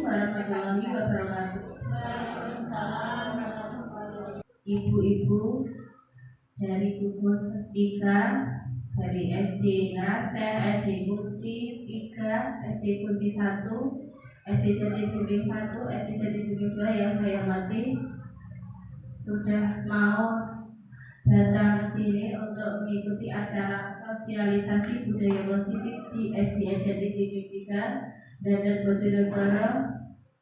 warahmatullahi wabarakatuh. Ibu-ibu dari gugus 3 dari SD Ngerasel, SD Kunci 3, SD Kunci 1, SD Jati Bimbing 1, SD Jati Bimbing 2 yang saya hormati, sudah mau datang ke sini untuk mengikuti acara sosialisasi budaya positif di SDN Jati Bimbing 3 dan Bojonegoro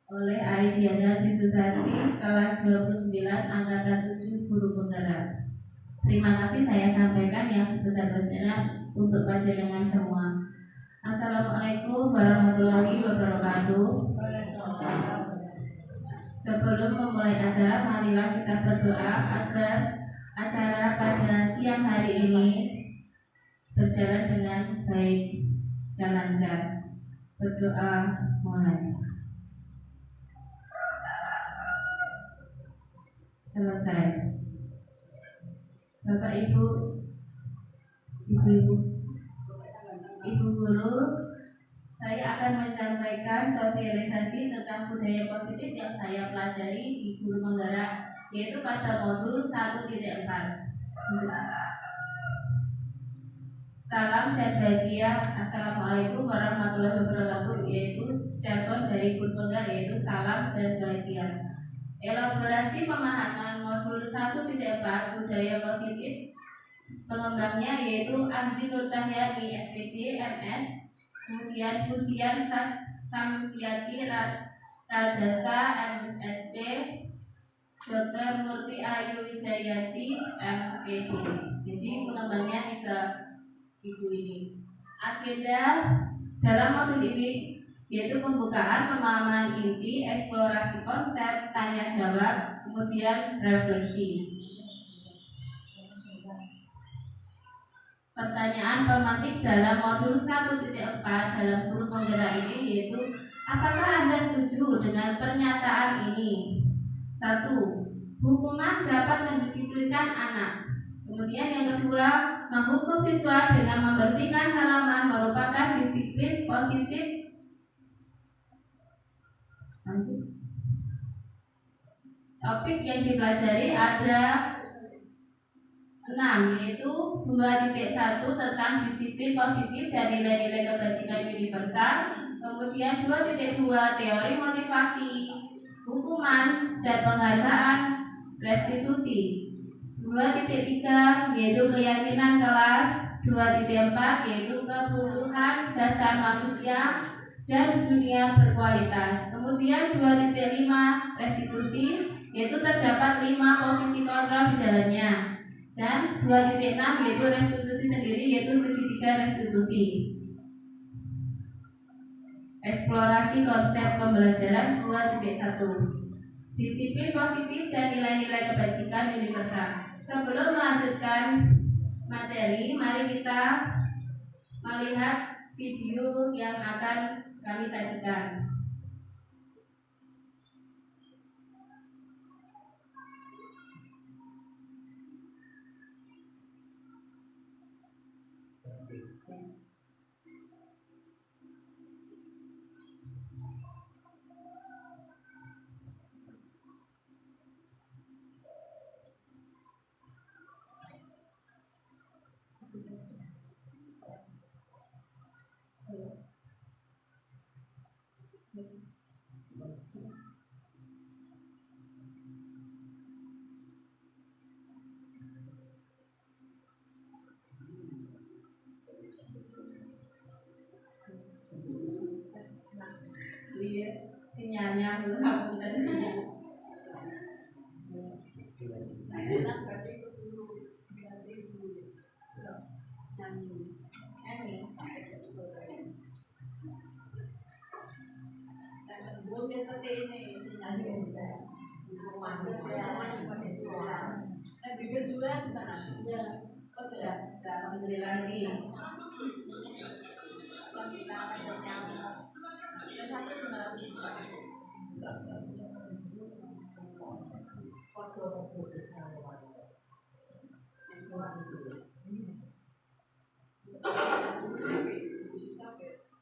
oleh Aidiana Jisusati kelas 29 angkatan 7 guru penggerak. Terima kasih saya sampaikan yang sebesar-besarnya untuk panjenengan semua. Assalamualaikum warahmatullahi wabarakatuh. Sebelum memulai acara, marilah kita berdoa agar acara pada siang hari ini berjalan dengan baik dan lancar. Berdoa mulai. Selesai. Bapak Ibu, Ibu-ibu, Ibu Guru, saya akan menyampaikan sosialisasi tentang budaya positif yang saya pelajari di Guru Menggerak, yaitu pada modul 1.4. Salam dan bahagia. Assalamualaikum warahmatullahi wabarakatuh, yaitu jargon dari Guru Menggerak, yaitu salam dan bahagia. Elaborasi pemahaman modul 1.4 budaya positif, pengembangnya yaitu Andi Nur Cahyani SPD MS, kemudian Budian Samsiati Rajasa MSc, Dr. Murti Ayu Wijayati MPD. Jadi pengembangnya 3 ibu ini. Agenda dalam modul ini yaitu pembukaan, pemahaman inti, eksplorasi konsep, tanya jawab, kemudian refleksi. Pertanyaan pemantik dalam modul 1.4 dalam Guru Penggerak ini yaitu, apakah Anda setuju dengan pernyataan ini? 1. Hukuman dapat mendisiplinkan anak. Kemudian yang kedua, menghukum siswa dengan membersihkan halaman merupakan disiplin positif. Topik yang dipelajari ada 6, yaitu 2.1 tentang disiplin positif dan nilai-nilai kebajikan universal. Kemudian 2.2 teori motivasi, hukuman dan penghargaan, restitusi. 2.3 yaitu keyakinan kelas. 2.4 yaitu kebutuhan dasar manusia dan dunia berkualitas. Kemudian 2.5 restitusi, yaitu terdapat 5 posisi kontrol di dalamnya. Dan 2.6 yaitu restitusi sendiri, yaitu segitiga restitusi. Eksplorasi konsep pembelajaran 2.1, disiplin positif dan nilai-nilai kebajikan universal. Sebelum melanjutkan materi, mari kita melihat video yang akan kami sajikan. Sinyalnya belum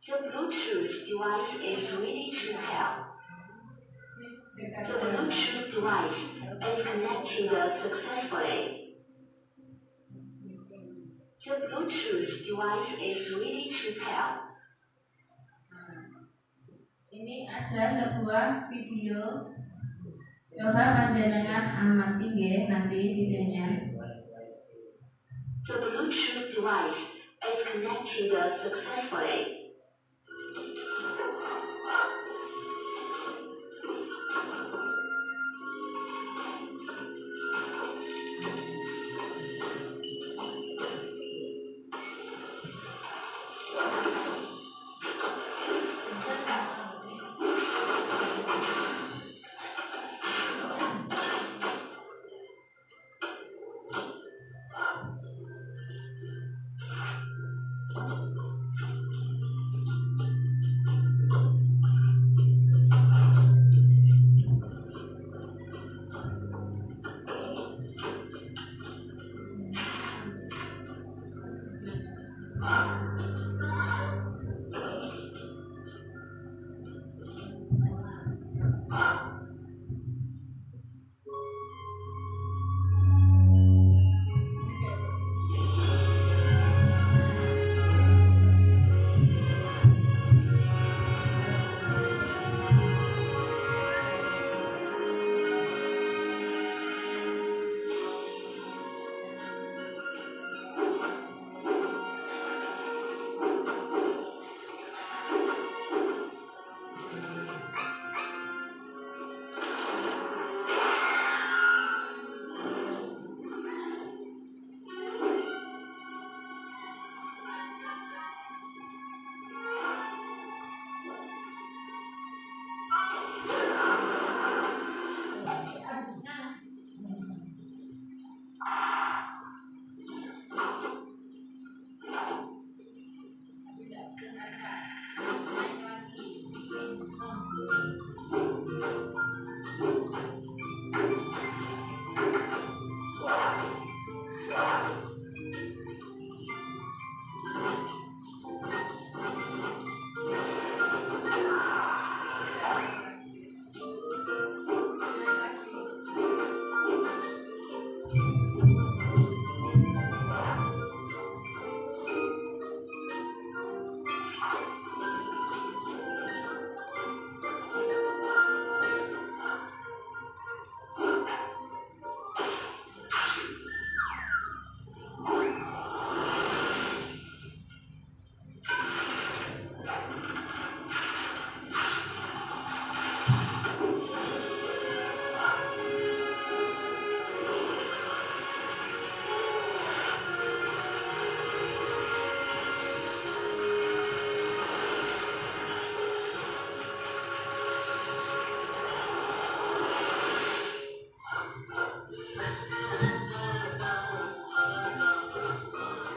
The Bluetooth device is ready to help. The Bluetooth device is connected successfully. The Bluetooth device is ready to pair. Ini ada sebuah video. Coba panjenengan amati nggih nanti videonya. The Bluetooth device is connected successfully.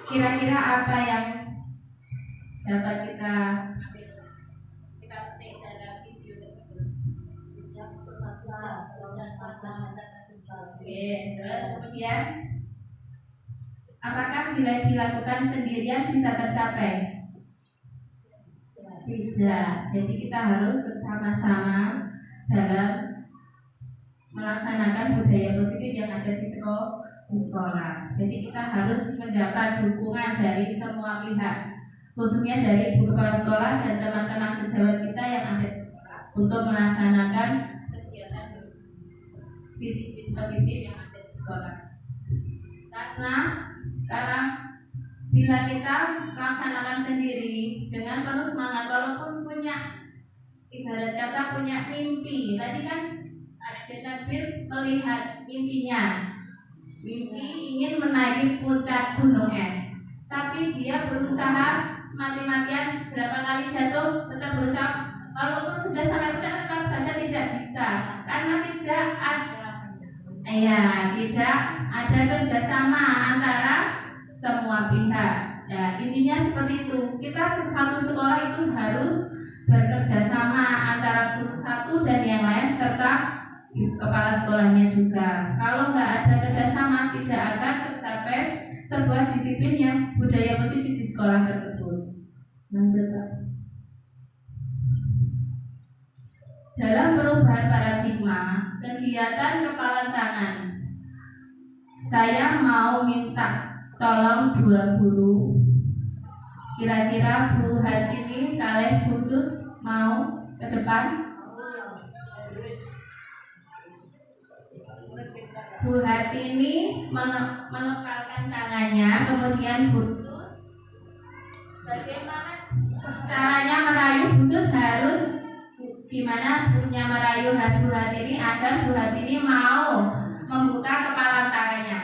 Kira-kira apa yang dapat kita petik dalam video tersebut? Terus kemudian, apakah bila dilakukan sendirian bisa tercapai? Tidak. Jadi kita harus bersama-sama dalam melaksanakan budaya positif yang ada di sekolah. Jadi kita harus mendapat dukungan dari semua pihak, khususnya dari ibu kepala sekolah dan teman-teman sejawat kita yang ada di sekolah untuk melaksanakan kegiatan disiplin positif yang ada di sekolah. Karena bila kita melaksanakan sendiri dengan penuh semangat, walaupun punya ibarat kata punya mimpi, tadi kan Nabil melihat mimpinya, mimpi ingin menaiki puncak gunung es, tapi dia berusaha mati-matian berapa kali jatuh, tetap berusaha, walaupun sudah sampai puncak tetap saja tidak bisa, karena tidak ada kerjasama antara semua pihak. Ya, intinya seperti itu. Kita satu sekolah itu harus bekerjasama antara guru satu dan yang lain serta kepala sekolahnya juga. Kalau nggak ada kerjasama, tidak akan tercapai sebuah disiplin yang budaya positif di sekolah tersebut. Lanjut, Pak. Dalam perubahan paradigma kegiatan kepala tangan, saya mau minta tolong dua guru. Kira-kira Bu Hartini kalian khusus mau ke depan? Bu Hartini mengepalkan tangannya, kemudian khusus. Bagaimana caranya merayu khusus? Harus gimana punya merayu Bu Hartini agar Bu Hartini mau membuka kepala tangannya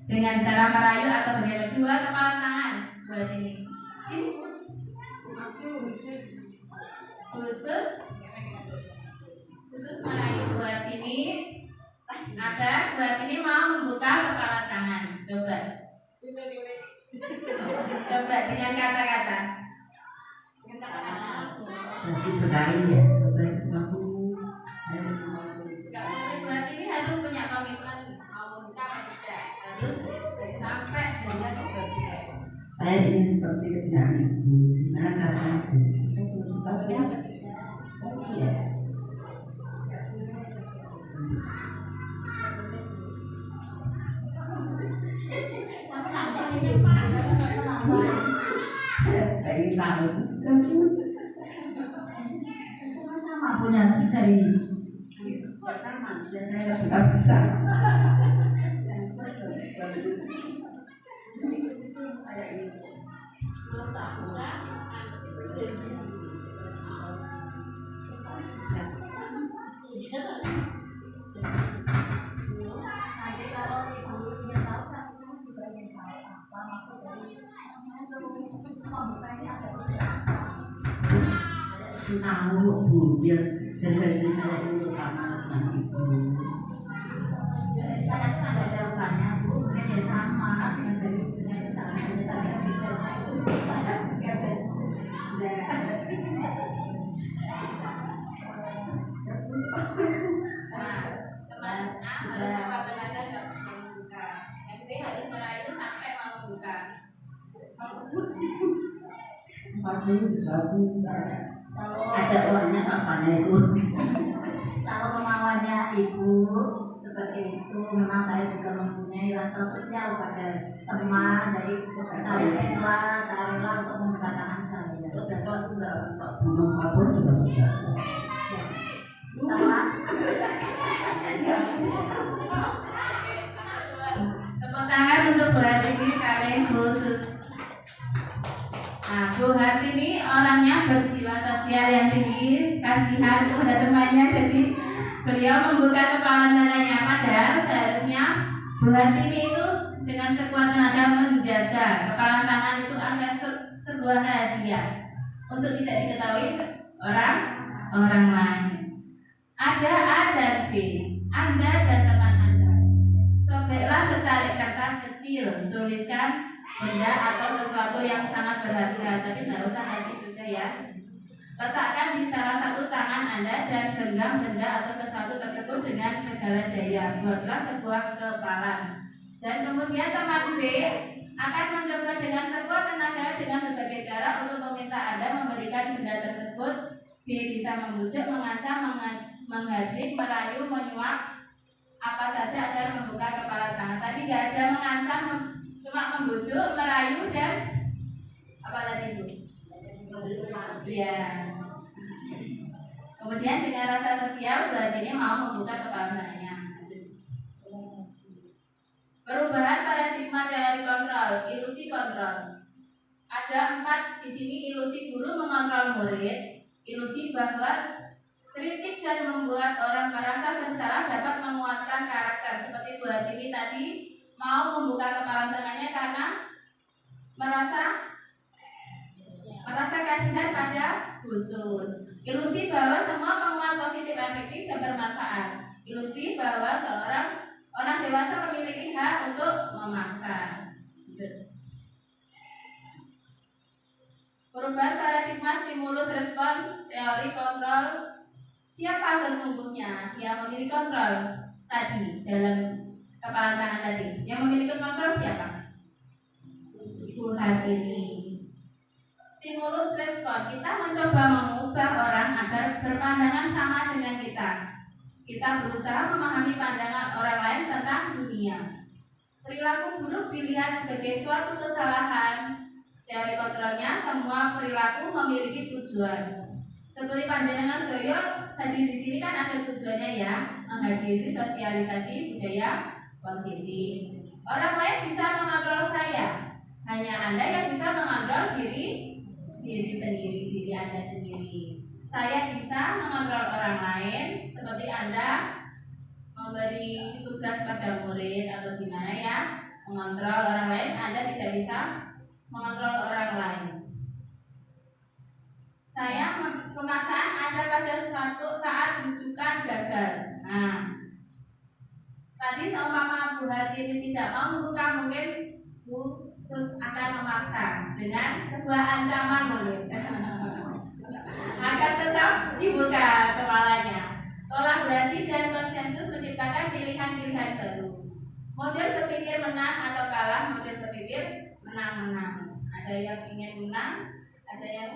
dengan cara merayu atau bagaimana? Dua kepala tangan Bu Hartini. Khusus merayu Bu Hartini agar Bu Hartini mau membuka kepala tangan. Coba dengan kata-kata. Nanti sekali ya, coba aku. Bu Hartini harus punya komitmen mau membuka atau tidak. Harus sampai dengan Saya ingin seperti kerjaan ibu. Gimana caranya? Iya. Saya ingin tahu. sama punya bisa ini. Sama, dan saya bisa. Nanti kalau ibunya tahu, saya juga ingin tahu apa maksud dari membuka ini ada Tahu bu, biar saya itu sama ibu. Saya tuh ada jawabannya Bu, mungkin ya sama dengan saya punya misalnya saya beda itu saya beda. Harus sekuat tenaga nggak bisa membuka. Yang penting harus merayu sampai mau membuka. Ada uangnya apanya itu? Kalau kemauannya ibu seperti itu, memang saya juga mempunyai rasa sosial pada teman, jadi saya ikhlas, saya rela untuk membuka tangan saya. Sudah tahu enggak Pak Gunung Kapur juga sudah. Sama. Tepuk tangan untuk Bu Hartini kalian khusus. Nah, Bu Hartini orangnya berjiwa sosial yang tinggi, kasihan kepada temannya, jadi beliau membuka kepala tangannya. Padahal seharusnya Bu Hartini itu dengan sekuat tenaga menjaga kepala tangan itu agar sebuah rahasia untuk tidak diketahui orang lain. Ada A dan B, Anda dan teman Anda. Sobeklah secari kertas kecil, tuliskan benda atau sesuatu yang sangat berharga, tapi tidak usah nanti juga ya. Letakkan di salah satu tangan Anda dan genggam benda atau sesuatu tersebut dengan segala daya. Buatlah sebuah kepalan. Dan kemudian teman B akan mencoba dengan sekuat tenaga dengan berbagai cara untuk meminta Anda memberikan benda tersebut. B bisa membujuk, mengancam, menghadik, merayu, menyuap, apa saja agar membuka kepala tangan. Tadi nggak ada mengancam, cuma membujuk, merayu, dan apa tadi Bu? Iya. Kemudian dengan rasa sosial berarti mau membuka kepala tangannya. Perubahan paradigma dari kontrol, ilusi kontrol. Ada 4 di sini. Ilusi guru mengontrol murid, ilusi bahwa kritik dan membuat orang merasa bersalah dapat menguatkan karakter. Seperti Bu Hartini tadi mau membuka kepala tangannya karena merasa kasihan pada khusus. Ilusi bahwa semua penguat positif efektif dan bermanfaat. Ilusi bahwa orang dewasa memiliki hak untuk memaksa. Perubahan paradigma stimulus respon teori kontrol. Siapa sesungguhnya yang memiliki kontrol tadi dalam kepala tangan tadi? Yang memiliki kontrol siapa? Bu Hartini. Stimulus respon, kita mencoba mengubah orang agar berpandangan sama dengan kita. Kita berusaha memahami pandangan orang lain tentang dunia. Perilaku buruk dilihat sebagai suatu kesalahan. Dari kontrolnya, semua perilaku memiliki tujuan. Seperti panjenengan sedaya tadi di sini kan ada tujuannya ya, menghadiri sosialisasi budaya positif. Orang lain bisa mengontrol saya, hanya Anda yang bisa mengontrol diri sendiri, diri Anda sendiri. Saya bisa mengontrol orang lain, seperti Anda memberi tugas pada murid atau gimana ya, mengontrol orang lain. Anda tidak bisa mengontrol orang lain. Saya pemaksaan Anda pada suatu saat rujukan gagal. Nah, tadi seumpama Bu Hati ini tidak mau membuka, mungkin Bu terus akan memaksa dengan sebuah ancaman mungkin akan tetap dibuka kepalanya. Kolaborasi dan konsensus menciptakan pilihan-pilihan baru. Model berpikir menang atau kalah, model berpikir menang-menang. Ada yang ingin menang, ada yang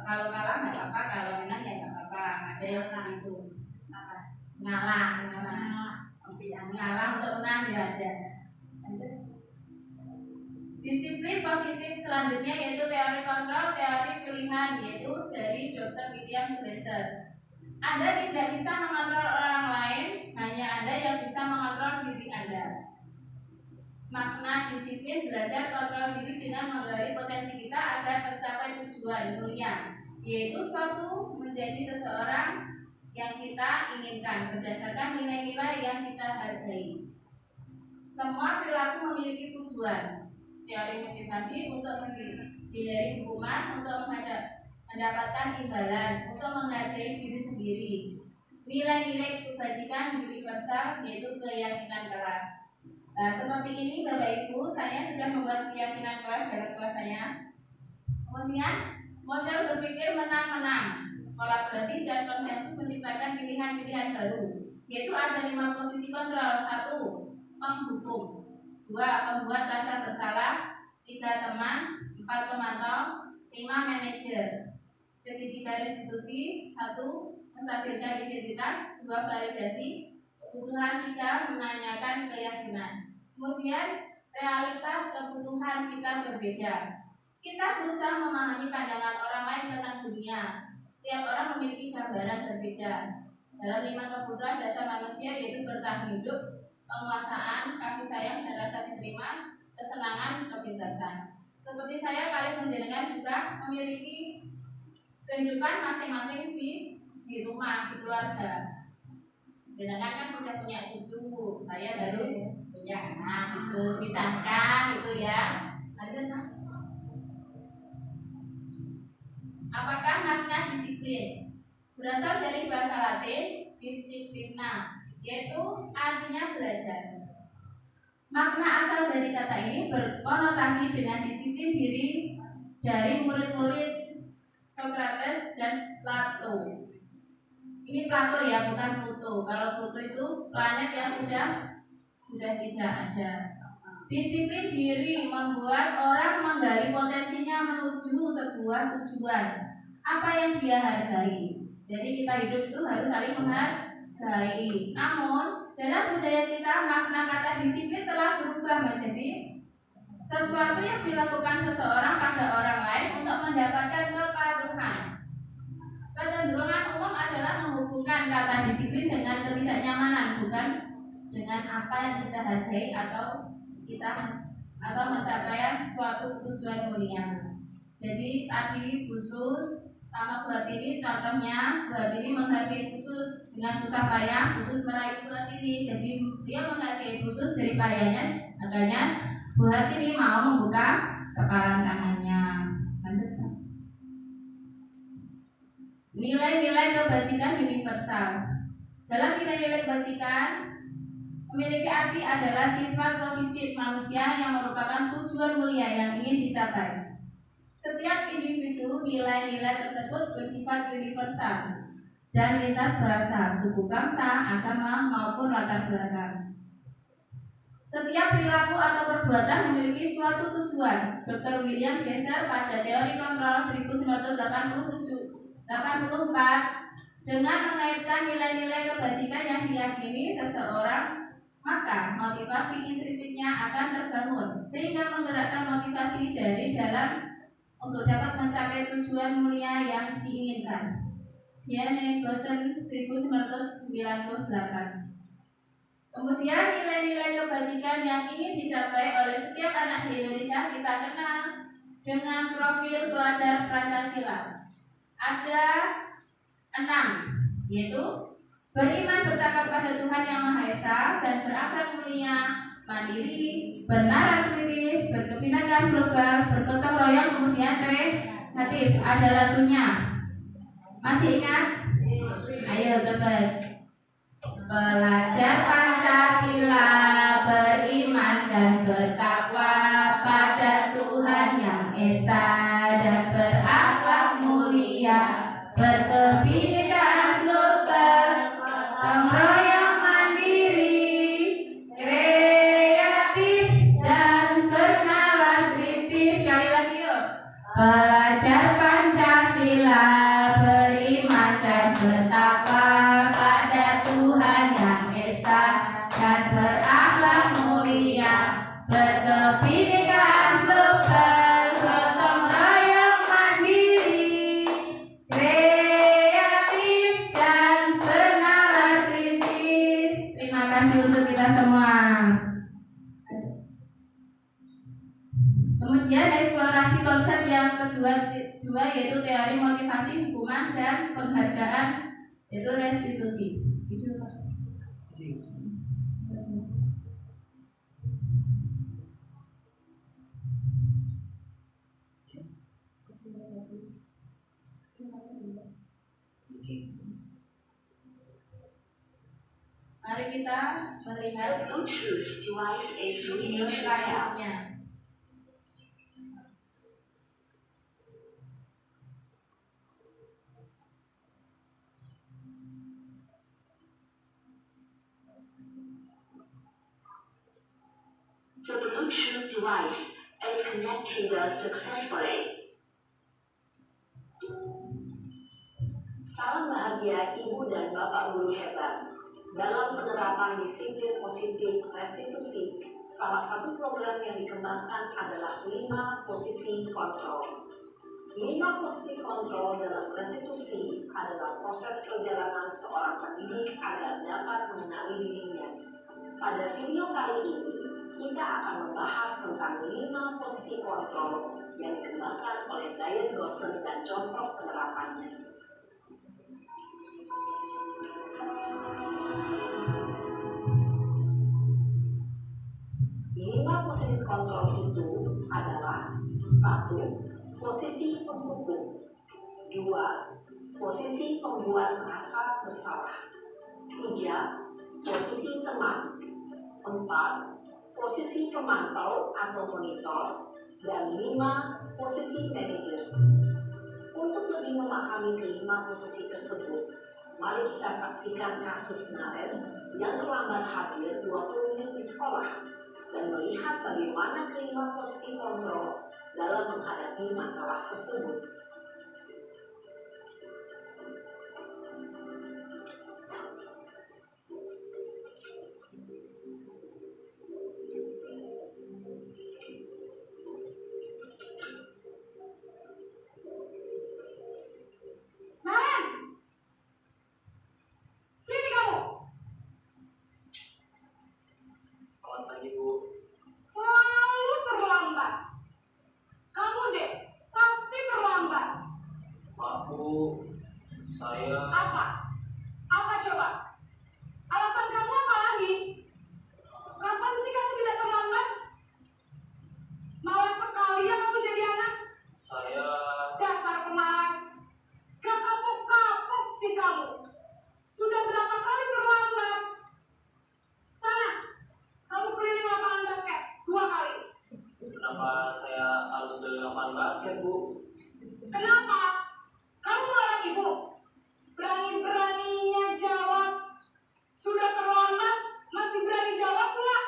kalau kalah nggak apa-apa, kalau menang ya nggak apa-apa. Ada yang itu ngalah untuk menang ya ada. Disiplin positif selanjutnya yaitu teori kontrol, teori pilihan, yaitu dari Dr. William Glasser. Anda tidak bisa mengontrol orang lain, hanya Anda yang bisa mengontrol diri Anda. Makna disiplin belajar kontrol diri dengan menggali potensi kita agar tercapai tujuan mulia, yaitu suatu menjadi seseorang yang kita inginkan berdasarkan nilai-nilai yang kita hargai. Semua perilaku memiliki tujuan. Teori motivasi untuk menghindari hukuman, untuk mendapatkan imbalan, untuk menghargai diri sendiri. Nilai-nilai kebajikan universal yaitu keyakinan kelas. Nah, seperti ini Bapak Ibu, saya sudah membuat keyakinan kelas dalam kelas saya. Kemudian model berpikir menang-menang, kolaborasi dan konsensus menciptakan pilihan-pilihan baru, yaitu ada 5 posisi kontrol. 1. Penghukum. 2. Pembuat rasa bersalah. 3. Teman. 4. Pemantau. 5. Manajer. Segitiga restitusi. 1. Menstabilkan identitas. 2. Validasi. Kebutuhan. 3. Menanyakan keyakinan. Kemudian realitas kebutuhan kita berbeda. Kita berusaha memahami pandangan orang lain tentang dunia. Setiap orang memiliki gambaran berbeda. Dalam 5 kebutuhan dasar manusia yaitu bertahan hidup, penguasaan, kasih sayang dan rasa diterima, kesenangan, kebebasan. Seperti saya, kalian menjenengan juga memiliki kehidupan masing-masing di rumah, di keluarga. Jenengan kan sudah punya cucu, saya baru punya anak, itu disangkan itu ya. Lanjut. Apakah makna disiplin? Berasal dari bahasa Latin disciplina, yaitu artinya belajar. Makna asal dari kata ini berkonotasi dengan disiplin diri dari murid-murid Socrates dan Plato. Ini Plato ya, bukan Pluto. Kalau Pluto itu planet yang sudah tidak ada. Disiplin diri membuat orang menggali potensinya menuju sebuah tujuan. Apa yang dia hargai. Jadi kita hidup itu harus saling menghargai. Namun dalam budaya kita makna kata disiplin telah berubah menjadi sesuatu yang dilakukan seseorang pada orang lain untuk mendapatkan kepatuhan. Kecenderungan umum adalah menghubungkan kata disiplin dengan ketidaknyamanan, bukan dengan apa yang kita hargai atau mencapai suatu tujuan mulia. Jadi tadi khusus sama buat ini contohnya, buat ini menghargai khusus dengan susah payah, khusus meraih buat ini. Jadi dia menghargai khusus dari payahnya, makanya buat ini mau membuka kepala tangannya. Nilai-nilai kebajikan universal. Dalam nilai-nilai kebajikan memiliki arti adalah sifat positif manusia yang merupakan tujuan mulia yang ingin dicapai. Setiap individu nilai-nilai tersebut bersifat universal dan lintas bahasa, suku, bangsa, agama maupun latar belakang. Setiap perilaku atau perbuatan memiliki suatu tujuan. Dr. William Glasser pada teori kontrol 1987 84. Dengan mengaitkan nilai-nilai kebajikan yang diyakini seseorang, maka motivasi intrinsiknya akan terbangun sehingga menggerakkan motivasi dari dalam untuk dapat mencapai tujuan mulia yang diinginkan. Diane Gosen 1998. Kemudian nilai-nilai kebajikan yang ingin dicapai oleh setiap anak di Indonesia kita kenal dengan profil pelajar Pancasila. Ada 6, yaitu beriman bertakwa pada Tuhan Yang Maha Esa dan berakhlak mulia, mandiri, bernalar kritis, berkebinekaan global, bergotong royong, kemudian kreatif. Ada lagunya. Masih ingat? Ayo coba. Pelajar Pancasila beriman dan bertakwa pada Tuhan Yang Esa dan berakhlak mulia, berkebinekaan global, gotong royong, mandiri, kreatif dan bernalar kritis. Sekali lagi yuk. Pelajar Pancasila beriman dan bertakwa pada Tuhan Yang Esa dan berakhlak mulia, berkebinekaan global, gotong royong, mandiri, kreatif dan bernalar kritis. Terima kasih untuk kita semua. Kemudian eksplorasi konsep yang kedua yaitu teori motivasi, hukuman dan penghargaan, yaitu restitusi. Mari kita melihat Bluetooth device is video ready to pair. selanjutnya. The Bluetooth device is connected successfully. Salam bahagia Ibu dan Bapak Guru hebat. Dalam penerapan disiplin positif restitusi, salah satu program yang dikembangkan adalah 5 posisi kontrol. 5 posisi kontrol dalam restitusi adalah proses perjalanan seorang pendidik agar dapat mengenali dirinya. Pada video kali ini, kita akan membahas tentang 5 posisi kontrol yang dikembangkan oleh Diane Gosen dan contoh penerapannya. 5 posisi kontrol itu adalah 1. Posisi penghukum, 2. Posisi pembuat merasa bersalah, 3. Posisi teman, 4. Posisi pemantau atau monitor, dan 5. Posisi manajer. Untuk lebih memahami kelima posisi tersebut, mari kita saksikan kasus Naren yang terlambat hadir 20 menit di sekolah dan melihat bagaimana kelima posisi kontrol dalam menghadapi masalah tersebut. Naren! Sini kamu! Selamat pagi, Bu. Selalu terlambat. Kamu deh, pasti terlambat. Maaf, Bu. Saya Apa? Apa coba? Alasan kamu apa lagi? Kapan sih kamu tidak terlambat? Malas sekali ya kamu jadi anak. saya Dasar pemalas. Gak kapok-kapok sih kamu. Sudah berapa kali terlambat? Sana, kamu keliling lapangan basket 2 kali. kenapa saya harus beli lapangan basket, Bu? Kenapa? Kamu anak ibu. Berani-beraninya jawab. Sudah terlambat, masih berani jawab enggak?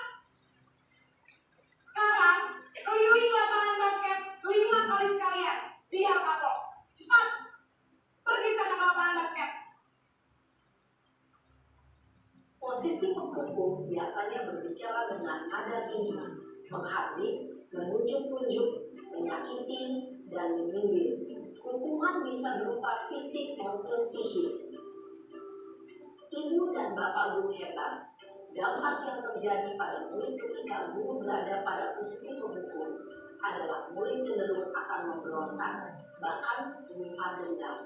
Sekarang, keliling lapangan basket 5 kali sekalian. Biar kapok. Cepat. Pergi sana. menghardik, menunjuk-nunjuk, menyakiti, dan menyindir. Hukuman bisa berupa fisik maupun psikis. Ibu dan bapak guru hebat, dampak yang terjadi pada murid ketika guru berada pada posisi pemukul adalah murid cenderung akan memberontak, bahkan menyimpan dendam.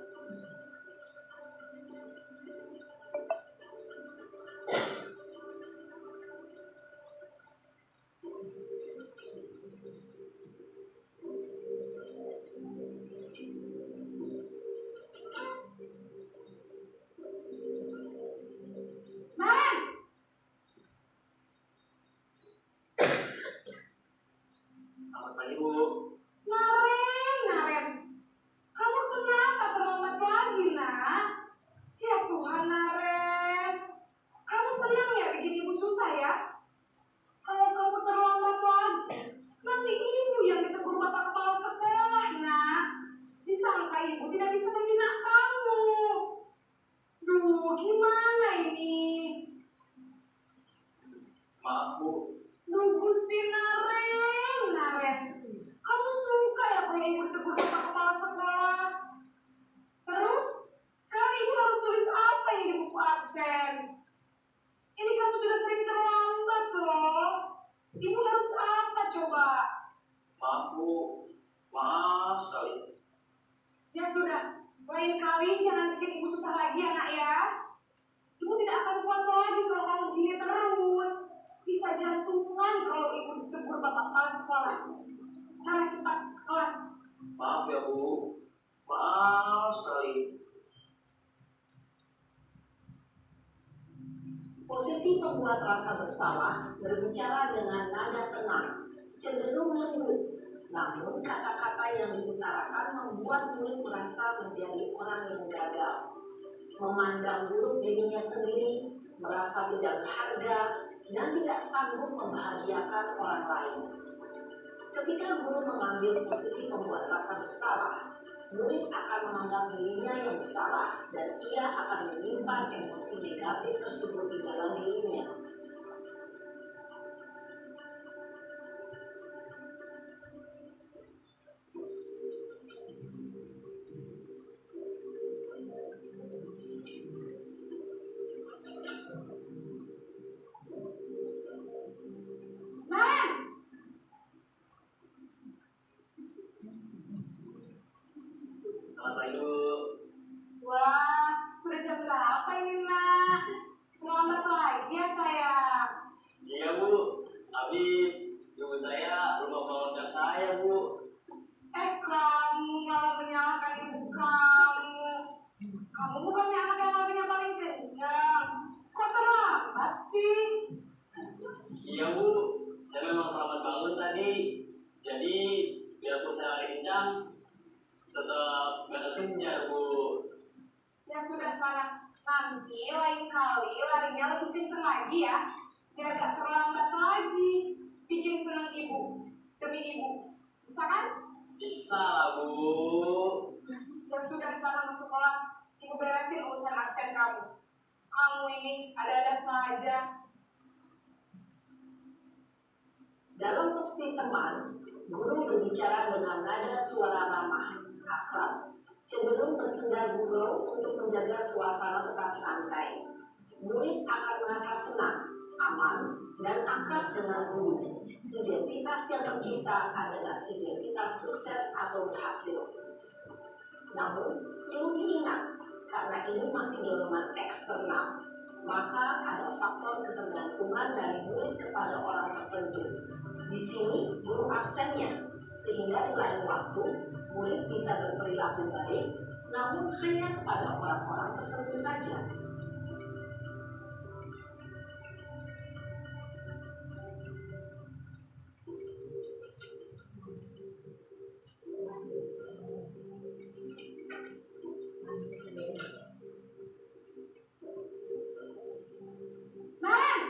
Selamat pagi, Bu. Naren, kamu kenapa terlambat lagi, nak? Ya Tuhan, Naren, kamu senang ya bikin ibu susah ya? Kalau kamu terlambat lagi, nanti ibu yang ditegur bapak kepala sekolah, nak. Disangka ibu tidak bisa membina kamu. Duh, gimana ini? Maaf, Bu. Duh, Gusti Naren, kamu suka ya kalau ibu ditegur bapak kepala sekolah? Terus, sekarang ibu harus tulis apa yang di buku absen? Ini kamu sudah sering terlambat loh. Ibu harus apa coba? Maaf, Bu. Maaf sekali. Ya sudah, lain kali jangan bikin ibu susah lagi ya nak ya. Ibu tidak akan kuat lagi kalau kamu begini terus. Bisa jantungan kalau ibu ditegur bapak kepala sekolah. Sana cepat ke kelas. Maaf ya, Bu. Maaf sekali. Posisi pembuat rasa bersalah berbicara dengan nada tenang, cenderung lembut. Namun kata-kata yang diutarakan membuat murid merasa menjadi orang yang gagal, memandang buruk dirinya sendiri, merasa tidak berharga, dan tidak sanggup membahagiakan orang lain. Ketika guru mengambil posisi pembuat rasa bersalah, murid akan menganggap dirinya yang bersalah dan ia akan menyimpan emosi negatif tersebut di dalam dirinya. Naren, Selamat pagi, Bu. wah sudah jam berapa ini nak? Terlambat lagi ya sayang. Iya, Bu. Habis ibu saya belum membangunkan saya, Bu. Kamu malah menyalahkan ibu kamu. Kamu bukannya anak yang larinya paling kencang. Kok terlambat sih? Iya, Bu. Saya memang terlambat bangun tadi. Jadi, biarpun saya lari kencang, tetap gak terkejar, Bu. Ya sudah sana. Nanti lain kali larinya lebih kencang lagi ya. Biar gak terlambat lagi. Bikin senang ibu. Demi ibu. Bisa kan? Bisa lah, Bu. Ya sudah sana masuk kelas. Ibu beresin urusan absen kamu. Kamu ini ada-ada saja. Dalam posisi teman, guru berbicara dengan nada suara ramah, akrab, cenderung bersenda gurau untuk menjaga suasana tetap santai. Murid akan merasa senang, aman, dan akrab dengan guru. Identitas yang tercipta adalah identitas sukses atau berhasil. Namun, perlu diingat, karena ini masih dorongan eksternal, maka ada faktor ketergantungan dari murid kepada orang tertentu. Di sini guru absennya, sehingga di lain waktu murid bisa berperilaku baik, namun hanya kepada orang-orang tertentu saja. Naren,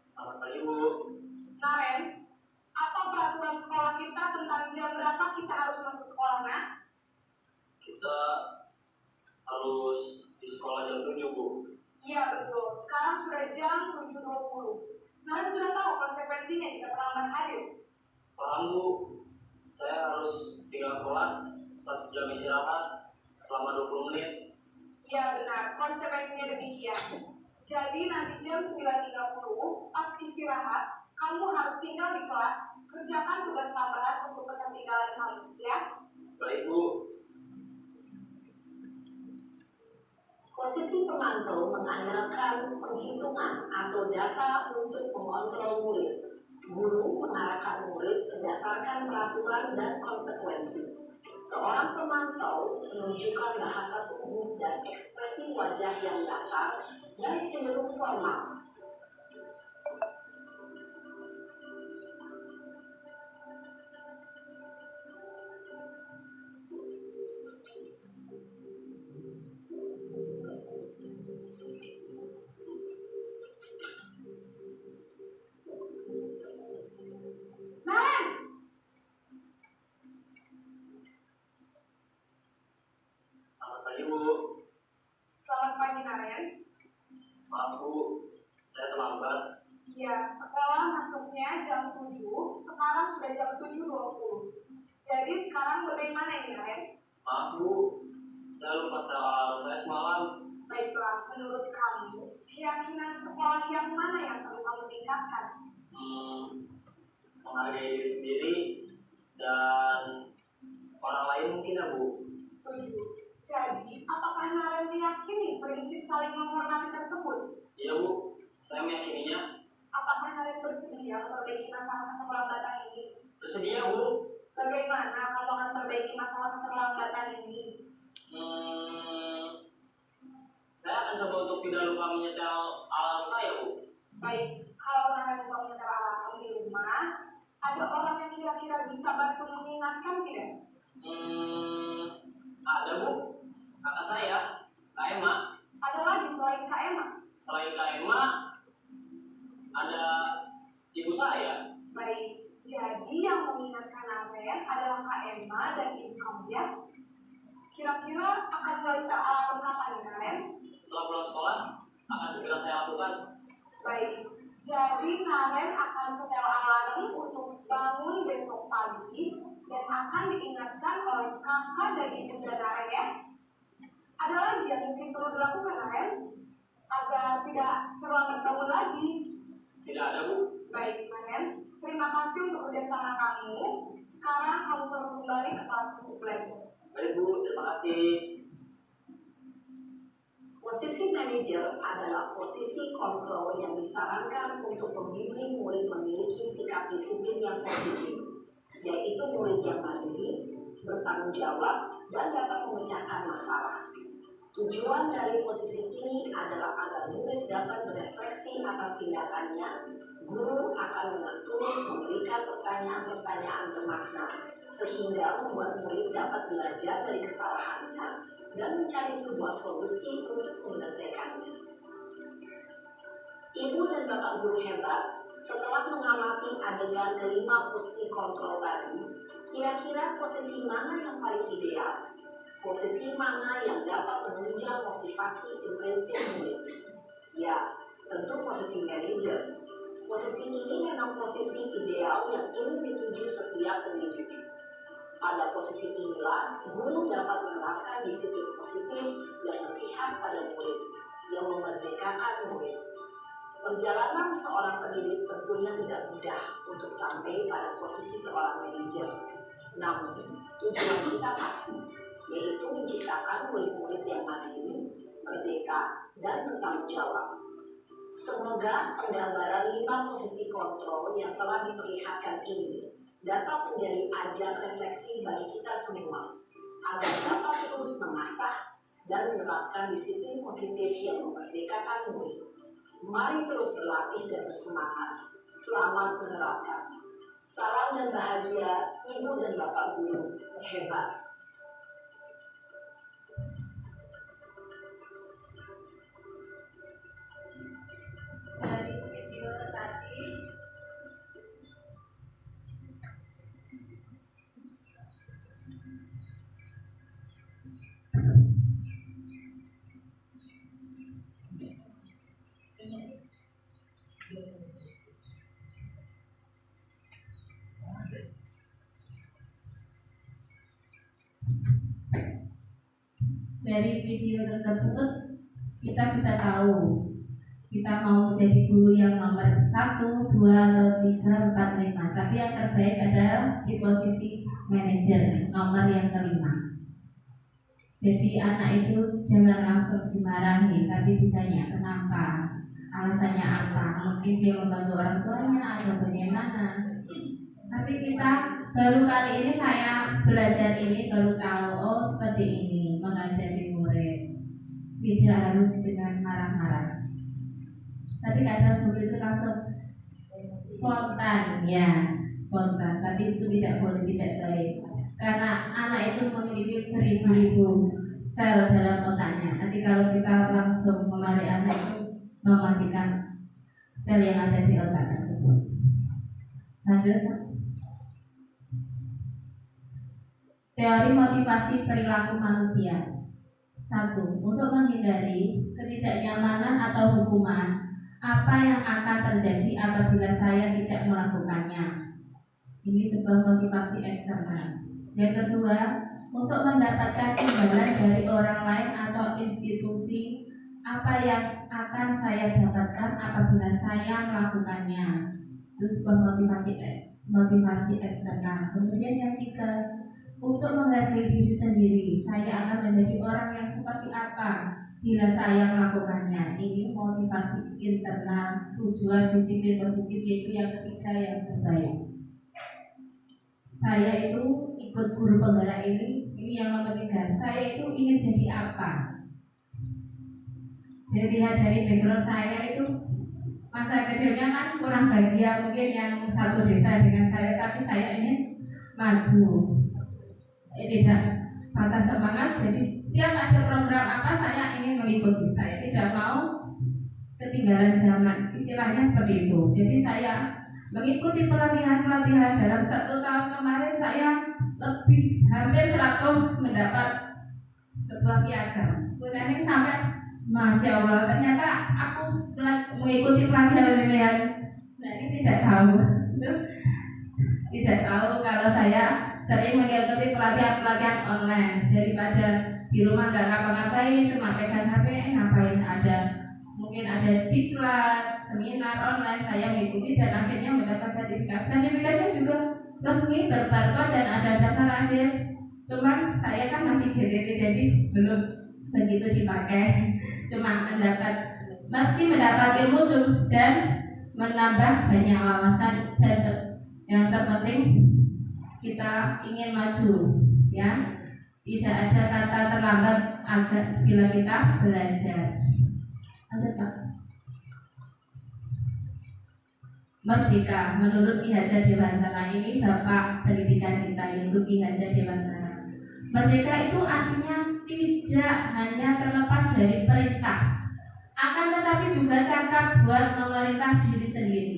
Selamat pagi, Bu. Naren, apa peraturan sekolah kita tentang jam berapa kita harus masuk sekolah, nak? Kita harus di sekolah jam 7, Bu. Iya betul, sekarang sudah jam 7.20. Kalian sudah tahu konsekuensinya jika terlambat hadir? Paham Bu, saya harus tinggal kelas pas jam istirahat selama 20 menit. Iya benar, konsekuensinya demikian. Jadi nanti jam 9.30 pas istirahat, kamu harus tinggal di kelas, kerjakan tugas tambahan untuk ketertinggalan kamu, ya. Baik Bu. Posisi pemantau mengandalkan penghitungan atau data untuk mengontrol murid. Guru mengarahkan murid berdasarkan peraturan dan konsekuensi. Seorang pemantau menunjukkan bahasa tubuh dan ekspresi wajah yang datar dan cenderung formal. Naren! Selamat pagi Bu. Selamat pagi Naren. Maaf Bu, saya terlambat. Iya, sekolah masuknya jam 7, sekarang sudah jam 7.20. Jadi sekarang bagaimana ini Naren? Maaf Bu, saya lupa setel alarm saya semalam. Baiklah, menurut kamu, keyakinan sekolah yang mana yang perlu kamu tingkatkan? Menghargai diri sendiri dan orang lain mungkin ya Bu. Setuju. Jadi, apakah Naren meyakini prinsip saling menghormati tersebut? Iya Bu, saya meyakininya. Apakah Naren bersedia memperbaiki masalah keterlambatan ini? Bersedia Bu. Bagaimana kamu akan memperbaiki masalah keterlambatan ini? Saya akan coba untuk tidak lupa menyetel alarm saya Bu. Baik, kalau Naren lupa menyetel alarm di rumah, ada orang yang kira-kira bisa bantu mengingatkan tidak? Ada Bu, kakak saya, Kak Emma. Ada lagi selain Kak Emma? Selain Kak Emma, ada ibu saya. Baik, jadi yang mengingatkan Naren adalah Kak Emma dan ibu kamu ya? Kira-kira akan mulai setel alarm kapan ya Naren? Setelah pulang sekolah, akan segera saya lakukan. Baik, jadi Naren akan setel alarm untuk bangun besok pagi dan akan diingatkan oleh kakak dan ibu Naren ya. Ada lagi yang mungkin perlu dilakukan Naren agar tidak terlambat bangun lagi? Tidak ada Bu. Baik Naren, terima kasih untuk kerjasama kamu. Sekarang kamu perlu kembali ke kelas untuk belajar. Baik Bu, terima kasih. Posisi manajer adalah posisi kontrol yang disarankan untuk membimbing murid memiliki sikap disiplin yang positif, yaitu murid yang mandiri, bertanggung jawab, dan dapat memecahkan masalah. Tujuan dari posisi ini adalah agar murid dapat berefleksi atas tindakannya. Guru akan terus memberikan pertanyaan-pertanyaan bermakna, sehingga membuat murid dapat belajar dari kesalahannya dan mencari sebuah solusi untuk menyelesaikannya. Ibu dan bapak guru hebat, setelah mengamati adegan kelima posisi kontrol tadi, kira-kira posisi mana yang paling ideal? Posisi mana yang dapat menunjang motivasi intrinsik murid? Ya, tentu posisi manajer. Posisi ini memang posisi ideal yang ingin dituju setiap pendidik. Pada posisi inilah, guru dapat menerapkan disiplin positif yang berpihak pada murid, yang memerdekakan murid. Perjalanan seorang pendidik tentunya tidak mudah untuk sampai pada posisi seorang manajer. Namun, tujuan kita pasti, yaitu menciptakan murid-murid yang mandiri, merdeka, dan bertanggung jawab. Semoga penggambaran 5 posisi kontrol yang telah diperlihatkan ini dapat menjadi ajang refleksi bagi kita semua, agar dapat terus mengasah dan menerapkan disiplin positif yang memerdekakan murid. Mari terus berlatih dan bersemangat. Selamat menerapkan. Salam dan bahagia Ibu dan Bapak Guru hebat. Dari video tadi Dari video tersebut kita bisa tahu kita mau menjadi guru yang nomor 1, 2, atau 3, 4, 5. Tapi yang terbaik adalah di posisi manajer, nomor yang kelima. Jadi anak itu jangan langsung dimarahi, tapi ditanya kenapa, alasannya apa. Mungkin dia membantu orang tuanya atau bagaimana. Tapi kita baru kali ini saya belajar ini baru tahu, oh seperti ini menghadapi murid. Tidak harus dengan marah-marah. Tapi kadang guru itu langsung spontan, ya spontan. Tapi itu tidak boleh, tidak baik. Karena anak itu memiliki beribu-ribu sel dalam otaknya. Nanti kalau kita langsung memarahi anak itu mematikan sel yang ada di otak tersebut. Lanjut. Teori motivasi perilaku manusia. 1. Untuk menghindari ketidaknyamanan atau hukuman, apa yang akan terjadi apabila saya tidak melakukannya? Ini sebuah motivasi eksternal. Yang kedua, untuk mendapatkan imbalan dari orang lain atau institusi, apa yang akan saya dapatkan apabila saya melakukannya? Itu sebuah motivasi eksternal. Kemudian yang ketiga, untuk menghargai diri sendiri, saya akan menjadi orang yang seperti apa bila saya melakukannya. Ini motivasi internal, tujuan disiplin positif, yaitu yang ketiga yang terbaik. Saya itu ikut guru penggerak ini yang nomor 3. Saya itu ingin jadi apa? Jadi lihat dari background saya itu masa kecilnya kan kurang bahagia, mungkin yang satu desa dengan saya, tapi saya ingin maju. Tidak patah semangat, jadi setiap ada program apa saya ingin mengikuti. Saya tidak mau ketinggalan zaman, istilahnya seperti itu. Jadi saya mengikuti pelatihan dalam 1 tahun kemarin saya lebih hampir 100 mendapat sebuah piagam. Kemudian sampai Masya Allah, ternyata aku mengikuti pelatihan. Nah ini tidak tahu kalau saya sering mengikuti pelatihan online daripada di rumah nggak ngapa-ngapain, cuma pegang HP, ngapain mungkin ada diklat, seminar online, saya mengikuti dan akhirnya mendapat sertifikat. Sertifikatnya juga resmi, berbarcode dan ada daftar akhir. Cuman saya kan masih GTT, jadi belum begitu dipakai. Cuma masih mendapat ilmu dan menambah banyak wawasan, dan yang terpenting kita ingin maju, ya. Tidak ada kata terlambat bila kita belajar. Lanjut, Pak. Merdeka, menurut Ki Hajar Dewantara, ini bapak pendidikan kita, yaitu Ki Hajar Dewantara. Merdeka itu artinya tidak hanya terlepas dari perintah, akan tetapi juga cakap buat memerintah diri sendiri.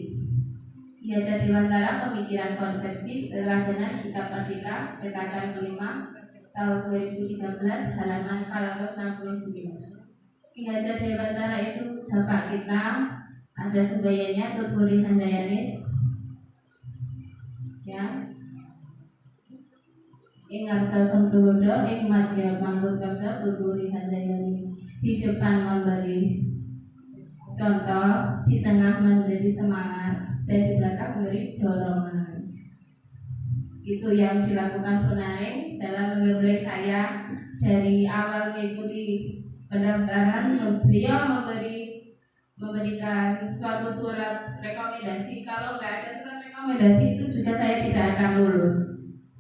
Ki Hajar Dewantara, Pemikiran Konsepsi Keteladanan Kitab Merdeka, Petakan kelima, tahun 2013, halaman 469. Ki Hajar Dewantara itu bapak kita, ada sebayanya Tuturi Handayani, ya. Ing Arsa Sengtulodo, ing Madya Mangut Karsa Tuturi Handayani, di depan memberi contoh, di tengah menjadi semangat, dan di belakang memberi dorongan. Itu yang dilakukan Penaring dalam menggembleng saya dari awal mengikuti pendaftaran. Beliau memberikan suatu surat rekomendasi. Kalau nggak ada surat rekomendasi itu juga saya tidak akan lulus.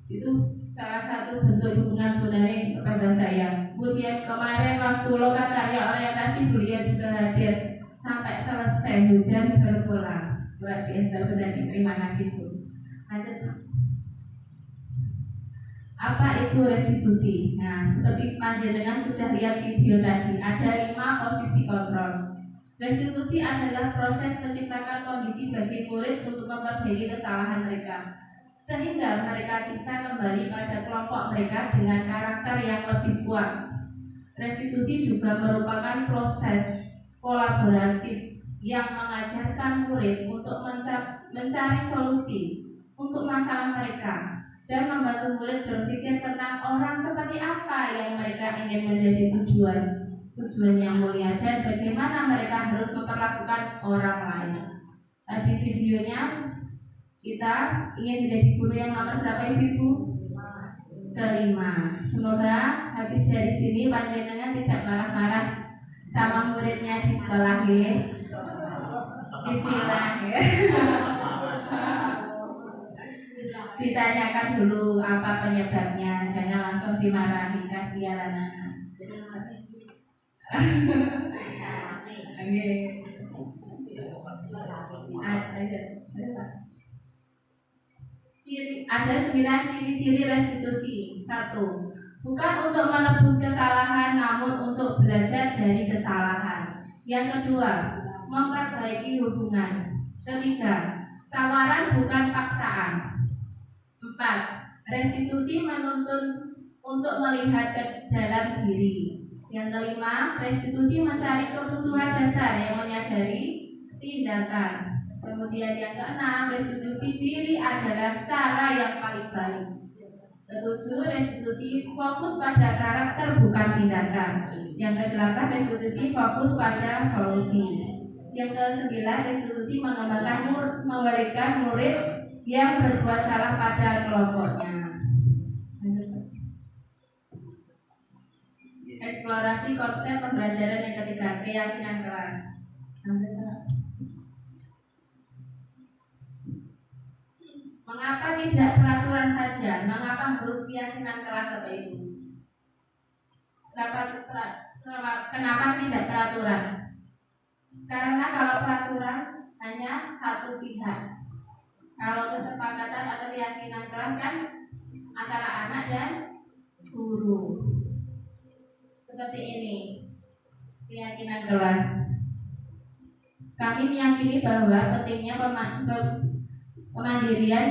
Itu salah satu bentuk dukungan Penaring kepada saya. Kemudian kemarin waktu lokakarya orientasi beliau juga hadir sampai selesai, hujan berpulang. Luar biasa, benar. Terima kasih, Bu. Lanjut. Apa itu restitusi? Nah, seperti panjenengan sudah lihat video tadi, ada 5 posisi kontrol. Restitusi adalah proses menciptakan kondisi bagi murid untuk memperbaiki kesalahan mereka, sehingga mereka bisa kembali pada kelompok mereka dengan karakter yang lebih kuat. Restitusi juga merupakan proses kolaboratif yang mengajarkan murid untuk mencari solusi untuk masalah mereka dan membantu murid berpikir tentang orang seperti apa yang mereka ingin menjadi tujuan yang mulia dan bagaimana mereka harus memperlakukan orang lain. Tadi videonya kita ingin menjadi guru yang nomor berapa Ibu? Kelima. Semoga habis dari sini panjenengan tidak marah-marah sama muridnya di sekolah ya. Bismillah ya. Ditanyakan dulu apa penyebabnya, jangan langsung dimarahi, kasihan anak. Ada 9 ciri-ciri restitusi. 1. Bukan untuk menebus kesalahan, namun untuk belajar dari kesalahan. Yang kedua, memperbaiki hubungan. Ketiga, tawaran bukan paksaan. 4. Restitusi menuntun untuk melihat ke dalam diri. Yang kelima, restitusi mencari kebutuhan dasar yang menyadari tindakan. Kemudian yang keenam, restitusi diri adalah cara yang paling baik. Ketujuh, restitusi fokus pada karakter bukan tindakan. Yang kedelapan, restitusi fokus pada solusi. Yang kesembilan, restitusi memberikan murid yang berbuat salah pada kelompoknya. Eksplorasi konsep pembelajaran yang ketiga, keyakinan kelas. Mengapa tidak peraturan saja? Mengapa harus keyakinan kelas Bapak Ibu? Kenapa tidak peraturan? Karena kalau peraturan hanya satu pihak. Kalau kesepakatan atau keyakinan kelas kan antara anak dan guru. Seperti ini keyakinan kelas. Kami meyakini bahwa pentingnya kemandirian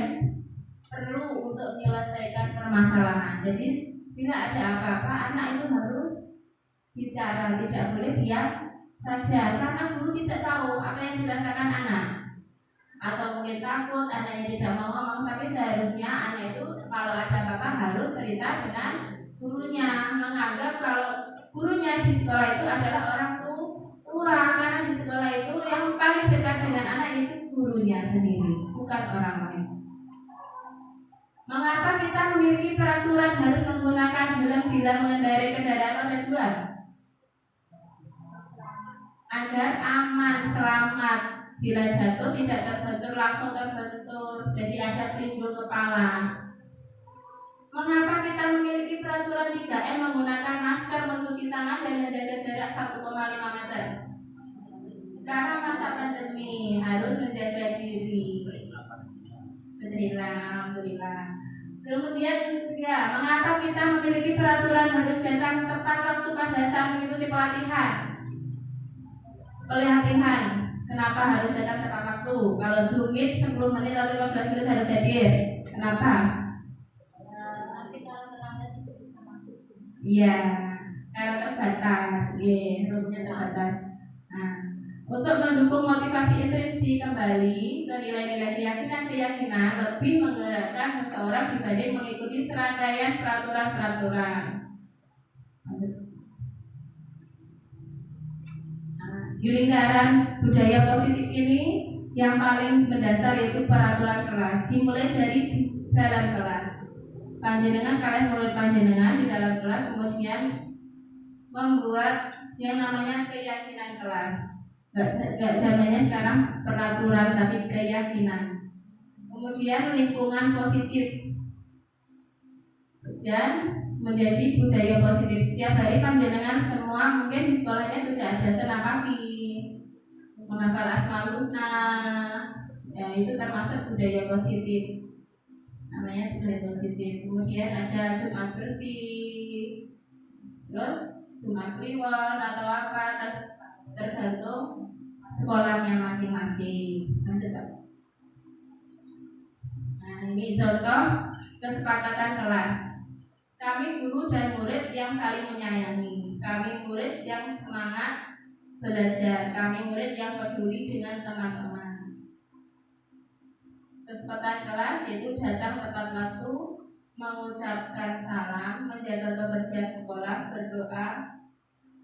perlu untuk menyelesaikan permasalahan. Jadi bila ada apa-apa, anak itu harus bicara, tidak boleh diam saja. Karena guru tidak tahu apa yang dirasakan anak, atau mungkin takut anaknya tidak mau ngomong. Tapi seharusnya anak itu kalau ada apa-apa harus cerita dengan gurunya, menganggap kalau gurunya di sekolah itu adalah orang tua, karena di sekolah itu yang paling dekat dengan anak itu gurunya sendiri, bukan orang lain. Mengapa kita memiliki peraturan harus menggunakan helm bila mengendarai kendaraan roda 2? Agar aman, selamat, bila jatuh tidak terbentur, langsung terbentur, jadi ada pelindung kepala. Mengapa kita memiliki peraturan 3M menggunakan masker, mencuci tangan, dan menjaga jarak 1,5 meter? Karena masa pandemi harus menjaga diri. Alhamdulillah. Kemudian ya, mengapa kita memiliki peraturan harus datang tepat waktu pada saat mengikuti pelatihan? Kenapa harus datang tepat waktu? Kalau Zoom meet 10 menit atau 15 menit harus hadir. Kenapa? Nanti kalau terlambat itu bisa masuk. Iya, karena terbatas. Roomnya terbatas. Nah, untuk mendukung motivasi intrinsik kembali ke nilai-nilai keyakinan lebih menggerakkan seseorang dibanding mengikuti serangkaian peraturan-peraturan. Di lingkaran budaya positif ini yang paling mendasar yaitu peraturan kelas, dimulai dari dalam kelas. Panjenengan kalian murid panjenengan di dalam kelas kemudian membuat yang namanya keyakinan kelas. Gak zamannya sekarang peraturan tapi keyakinan. Kemudian lingkungan positif dan menjadi budaya positif. Setiap hari panjenengan semua mungkin di sekolahnya sudah ada senam pagi, menghafal asmaul husna, ya, itu termasuk budaya positif, namanya budaya positif. Kemudian ada Jumat bersih, terus Jumat kliwon atau apa, tergantung sekolahnya masing-masing. Nah, ini contoh kesepakatan kelas. Kami guru dan murid yang saling menyayangi. Kami murid yang semangat belajar. Kami murid yang peduli dengan teman-teman. Kesempatan kelas yaitu datang tepat waktu, mengucapkan salam, menjaga kebersihan sekolah, berdoa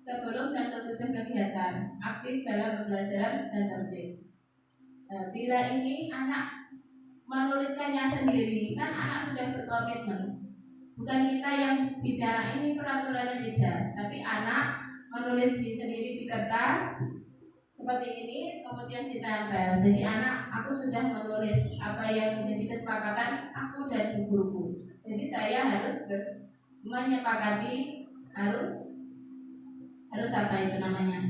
sebelum dan sesudah kegiatan, aktif dalam pembelajaran dan tertib. Bila ini anak menuliskannya sendiri, kan anak sudah berkomitmen. Bukan kita yang bicara ini peraturannya tidak, tapi anak menulis sendiri di kertas seperti ini, kemudian ditempel. Jadi anak, aku sudah menulis apa yang menjadi kesepakatan aku dan guruku. Jadi saya harus menyepakati, harus apa itu namanya?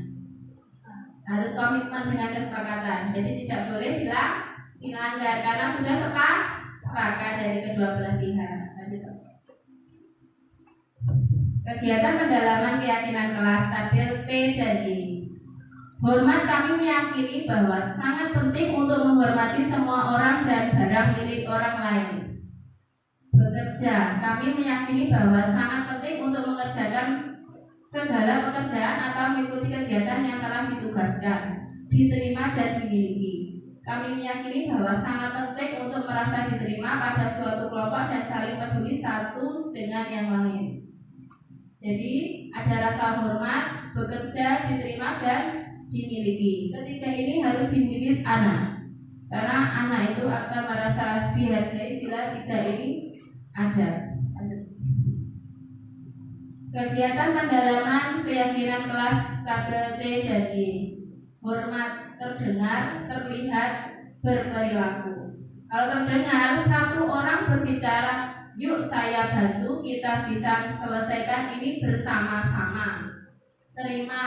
Harus komitmen dengan kesepakatan. Jadi tidak boleh dilanggar karena sudah sepakat dari kedua belah pihak. Kegiatan pendalaman keyakinan kelas tabel T dan I. Hormat, kami meyakini bahwa sangat penting untuk menghormati semua orang dan barang milik orang lain. Bekerja, kami meyakini bahwa sangat penting untuk mengerjakan segala pekerjaan atau mengikuti kegiatan yang telah ditugaskan, diterima dan dimiliki. Kami meyakini bahwa sangat penting untuk merasa diterima pada suatu kelompok dan saling peduli satu dengan yang lain. Jadi ada rasa hormat, bekerja, diterima dan dimiliki. Ketiga ini harus dimiliki anak, karena anak itu akan merasa dihargai bila tiga ini ada. Kegiatan pendalaman keyakinan kelas tabel T dan Y. Hormat, terdengar, terlihat, berperilaku. Kalau terdengar, satu orang berbicara, yuk saya bantu, kita bisa selesaikan ini bersama-sama. Terima,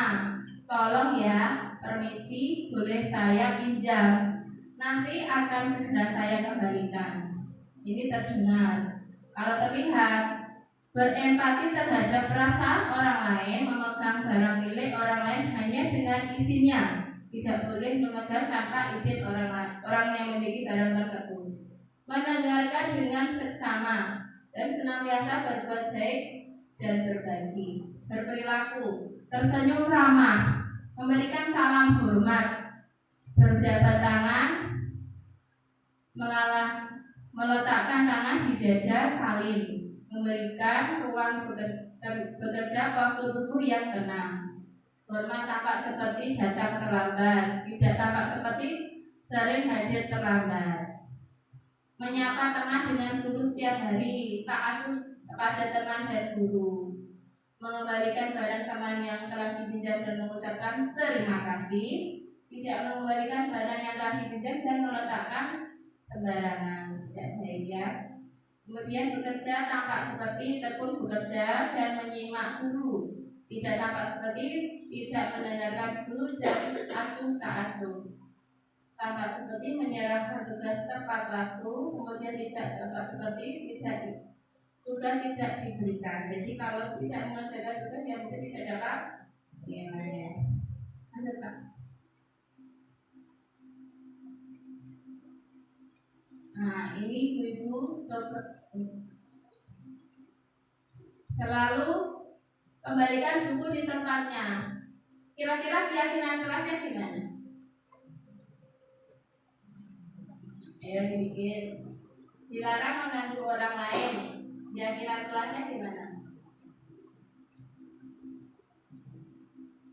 tolong ya, permisi, boleh saya pinjam, nanti akan segera saya kembalikan. Ini terdengar. Kalau terlihat, berempati terhadap perasaan orang lain, memegang barang milik orang lain hanya dengan izinnya. Tidak boleh memegang tanpa izin orang yang memiliki barang tersebut. Mendengarkan dengan seksama dan senantiasa berbuat baik dan berbagi. Berperilaku, tersenyum ramah, memberikan salam hormat, berjabat tangan, meletakkan tangan di dada saling, memberikan ruang bekerja postur tubuh yang tenang. Hormat tampak seperti datang terlambat, tidak tampak seperti sering hadir terlambat. Menyapa teman dengan guru setiap hari, tak acuh pada teman dan guru. Mengembalikan barang teman yang telah dipinjam dan mengucapkan terima kasih. Tidak mengembalikan barang yang telah dipinjam dan meletakkan sembarangan. Tidak baik ya. Kemudian bekerja tampak seperti tekun bekerja dan menyimak guru. Tidak tampak seperti tidak mendengarkan guru dan acuh tak acuh. Tampak seperti menyerahkan tugas tepat waktu, kemudian tidak tampak seperti tugas tidak diberikan. Jadi kalau tidak menyelesaikan tugas yang mungkin tidak dapat nilainya. Ada Pak? Nah ini ibu-ibu coba selalu kembalikan buku di tempatnya. Kira-kira keyakinan kelasnya gimana? Ayo dipikir. Dilarang mengganggu orang lain. Keyakinan kelasnya gimana?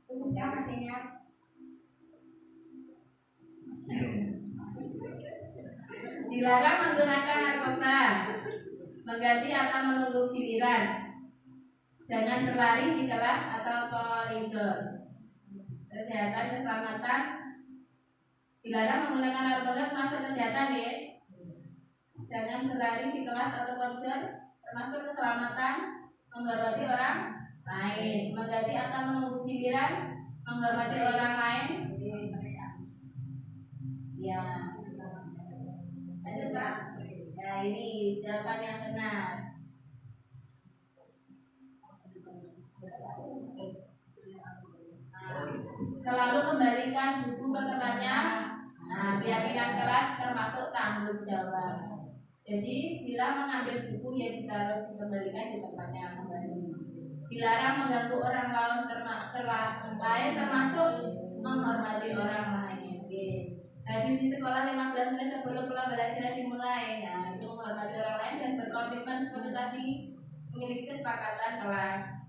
Sudah masih ingat? Dilarang menggunakan narkoba, mengganti atau menunggu giliran. Jangan berlari di kelas atau koridor. Kesehatan, keselamatan. Dilarang menggunakan narkoba termasuk kesehatan ya. Jangan berlari di kelas atau koridor termasuk keselamatan, menghormati orang lain, mengganti atau menunggu giliran, menghormati orang lain. Ya. Lanjut Pak. Ya ini jawaban yang benar. Selalu kembalikan buku ke tempatnya. Nah, keyakinan kelas termasuk tanggung jawab. Jadi bila mengambil buku yang ditaruh dikembalikan di tempatnya kembali. Dilarang mengganggu orang lain termasuk menghormati orang lain. Oke. Hadir di sekolah 15 menit sebelum pembelajaran dimulai. Nah, itu menghormati orang lain dan berkomitmen seperti tadi, memiliki kesepakatan kelas.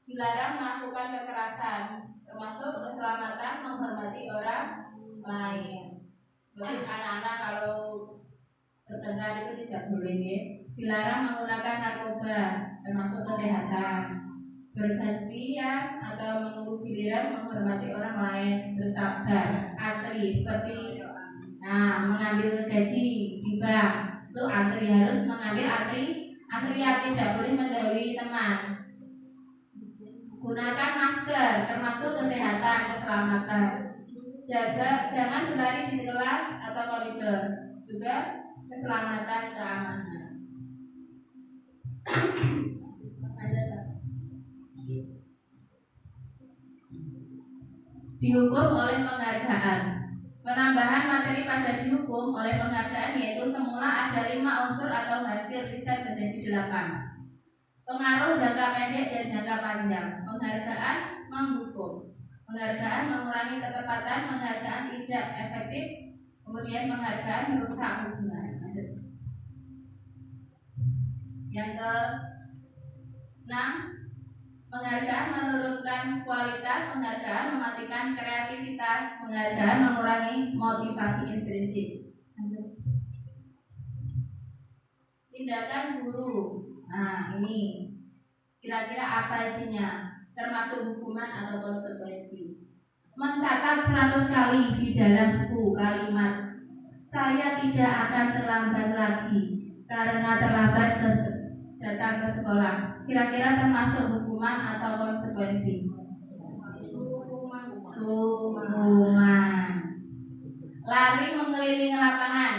Dilarang melakukan kekerasan, termasuk keselamatan menghormati orang lain. Seperti anak-anak kalau bertengkar itu tidak boleh ya. Dilarang menggunakan narkoba, termasuk kesehatan. Bergantian atau menunggu giliran menghormati orang lain, bersabar, antri seperti mengambil gaji di bank itu antri, harus mengambil antrian, tidak boleh mendahului teman. Gunakan masker, termasuk kesehatan, keselamatan. Jangan berlari di kelas atau koridor, juga keselamatan, keamanan. Dihukum oleh penghargaan. Penambahan materi pada dihukum oleh penghargaan yaitu semula ada 5 unsur atau hasil riset menjadi 8. Pengaruh jangka pendek dan jangka panjang. Penghargaan menghukum. Penghargaan mengurangi ketepatan, penghargaan tidak efektif, kemudian penghargaan merusak hubungan. Yang ke-6, penghargaan menurunkan kualitas, penghargaan mematikan kreativitas, penghargaan mengurangi motivasi intrinsik. Tindakan guru. Nah, ini kira-kira apa isinya? Termasuk hukuman atau konsekuensi. Mencatat 100 kali di dalam buku kalimat "Saya tidak akan terlambat lagi karena terlambat datang ke sekolah." Kira-kira termasuk hukuman atau konsekuensi? Hukuman. Lari mengelilingi lapangan.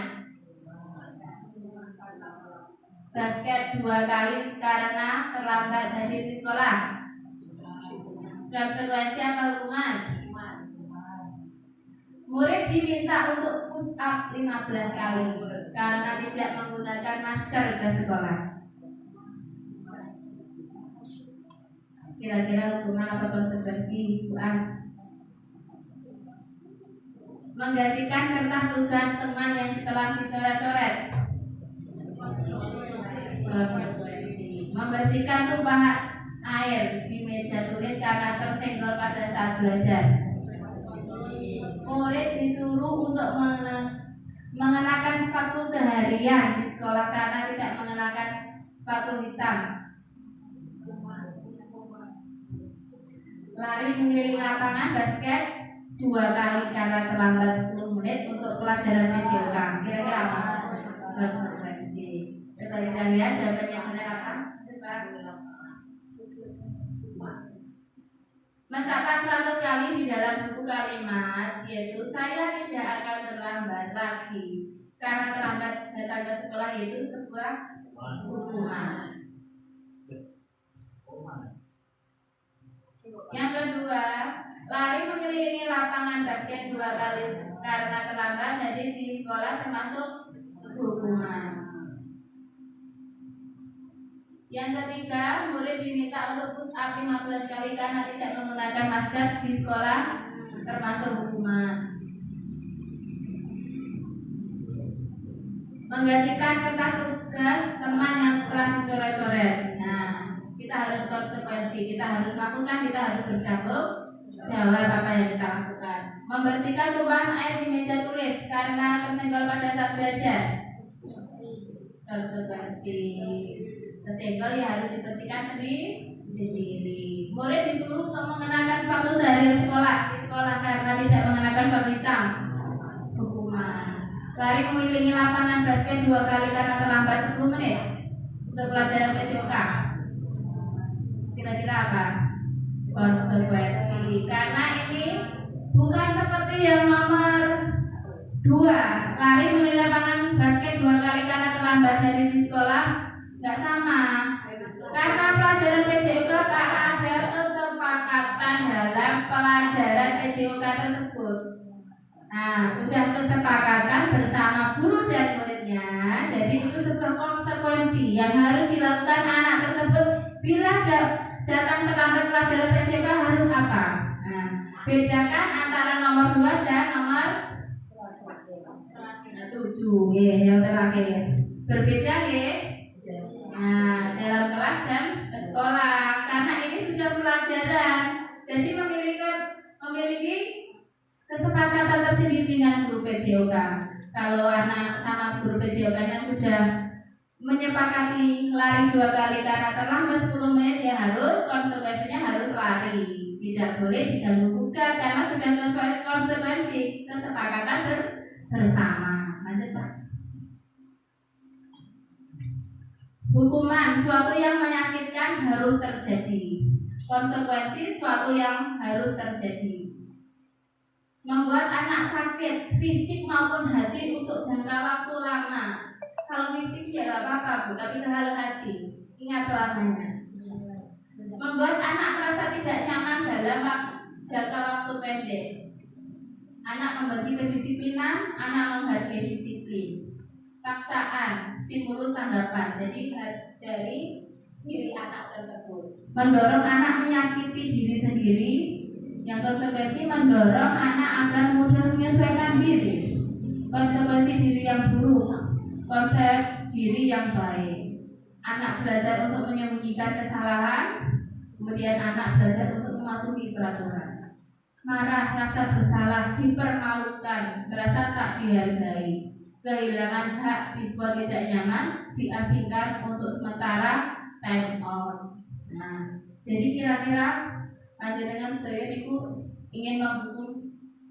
Basket 2 kali karena terlambat hadir di sekolah. Konsekuensi apa hukuman? Murid diminta untuk push up 15 kali karena tidak menggunakan masker ke sekolah. Kira-kira hukuman atau konsekuensi? Menggantikan kertas tugas teman yang telah dicoret-coret. Membersihkan tumpahan air di meja tulis karena tersenggol pada saat belajar. Murid disuruh untuk mengenakan sepatu seharian di sekolah karena tidak mengenakan sepatu hitam. Lari mengelilingi lapangan basket 2 kali karena terlambat 10 menit untuk pelajaran PJOK. Kira-kira apa? Konsekuensi. Coba kita lihat jawaban yang benar apa? Mencatat 100 kali di dalam buku kalimat yaitu "Saya tidak akan terlambat lagi karena terlambat datang ke sekolah" yaitu sebuah hukuman. Yang kedua, lari mengelilingi lapangan basket 2 kali karena terlambat hadir di sekolah termasuk hukuman. Yang ketiga, murid diminta untuk push up 15 kali karena tidak menggunakan masker di sekolah termasuk hukuman. Menggantikan kertas tugas teman yang telah dicoret-coret. Nah, kita harus konsekuensi, kita harus lakukan, kita harus bertanggung jawab apa yang kita lakukan. Membersihkan tumpahan air di meja tulis karena tersenggol pada saat belajar. Konsekuensi. Tersenggol ya harus dibersihkan sendiri. Murid disuruh untuk mengenakan sepatu sehari di sekolah karena tidak mengenakan sepatu hitam. Hukuman. Lari mengelilingi lapangan basket 2 kali karena terlambat 10 menit untuk pelajaran PJOK. Kira-kira apa? Konsekuensi. Karena ini bukan seperti yang nomor 2, lari mengelilingi lapangan basket 2 kali karena terlambat hadir di sekolah. Nggak sama, karena pelajaran PJOK ada kesepakatan dalam pelajaran PJOK tersebut. Nah, sudah kesepakatan bersama guru dan muridnya, jadi itu sebuah konsekuensi yang harus dilakukan anak tersebut bila datang terlambat pelajaran PJK harus apa? Nah, bedakan antara nomor 2 dan nomor 7 ya, yang terakhir. Berbeda ya. Nah, dalam kelas dan sekolah, karena ini sudah pelajaran, jadi memiliki kesepakatan tersendiri dengan guru PJOK. Kalau anak sama guru PJOK-nya sudah menyepakati lari 2 kali karena terlambat 10 menit, ya harus konsekuensinya harus lari, tidak boleh diganggu gugat karena sudah konsekuensi kesepakatan bersama. Lanjut Pak. Hukuman suatu yang menyakitkan harus terjadi. Konsekuensi suatu yang harus terjadi. Membuat anak sakit fisik maupun hati untuk jangka waktu lama. Kalau fisik ya gak apa-apa Bu, tapi kalau hati ingat selamanya. Membuat anak merasa tidak nyaman dalam jangka waktu pendek. Anak membenci kedisiplinan, anak menghargai disiplin. Paksaan, stimulus tanggapan. Jadi dari diri anak tersebut. Mendorong anak menyakiti diri sendiri, yang konsekuensi mendorong anak agar mudah menyesuaikan diri. Konsekuensi diri yang buruk, konsep diri yang baik. Anak belajar untuk menyembunyikan kesalahan, kemudian anak belajar untuk mematuhi peraturan. Marah, rasa bersalah, dipermalukan, merasa tak dihargai. Kehilangan hak, dibuat tidak nyaman, diasingkan untuk sementara, time out. Nah, jadi kira-kira panjenengan sedaya niku ingin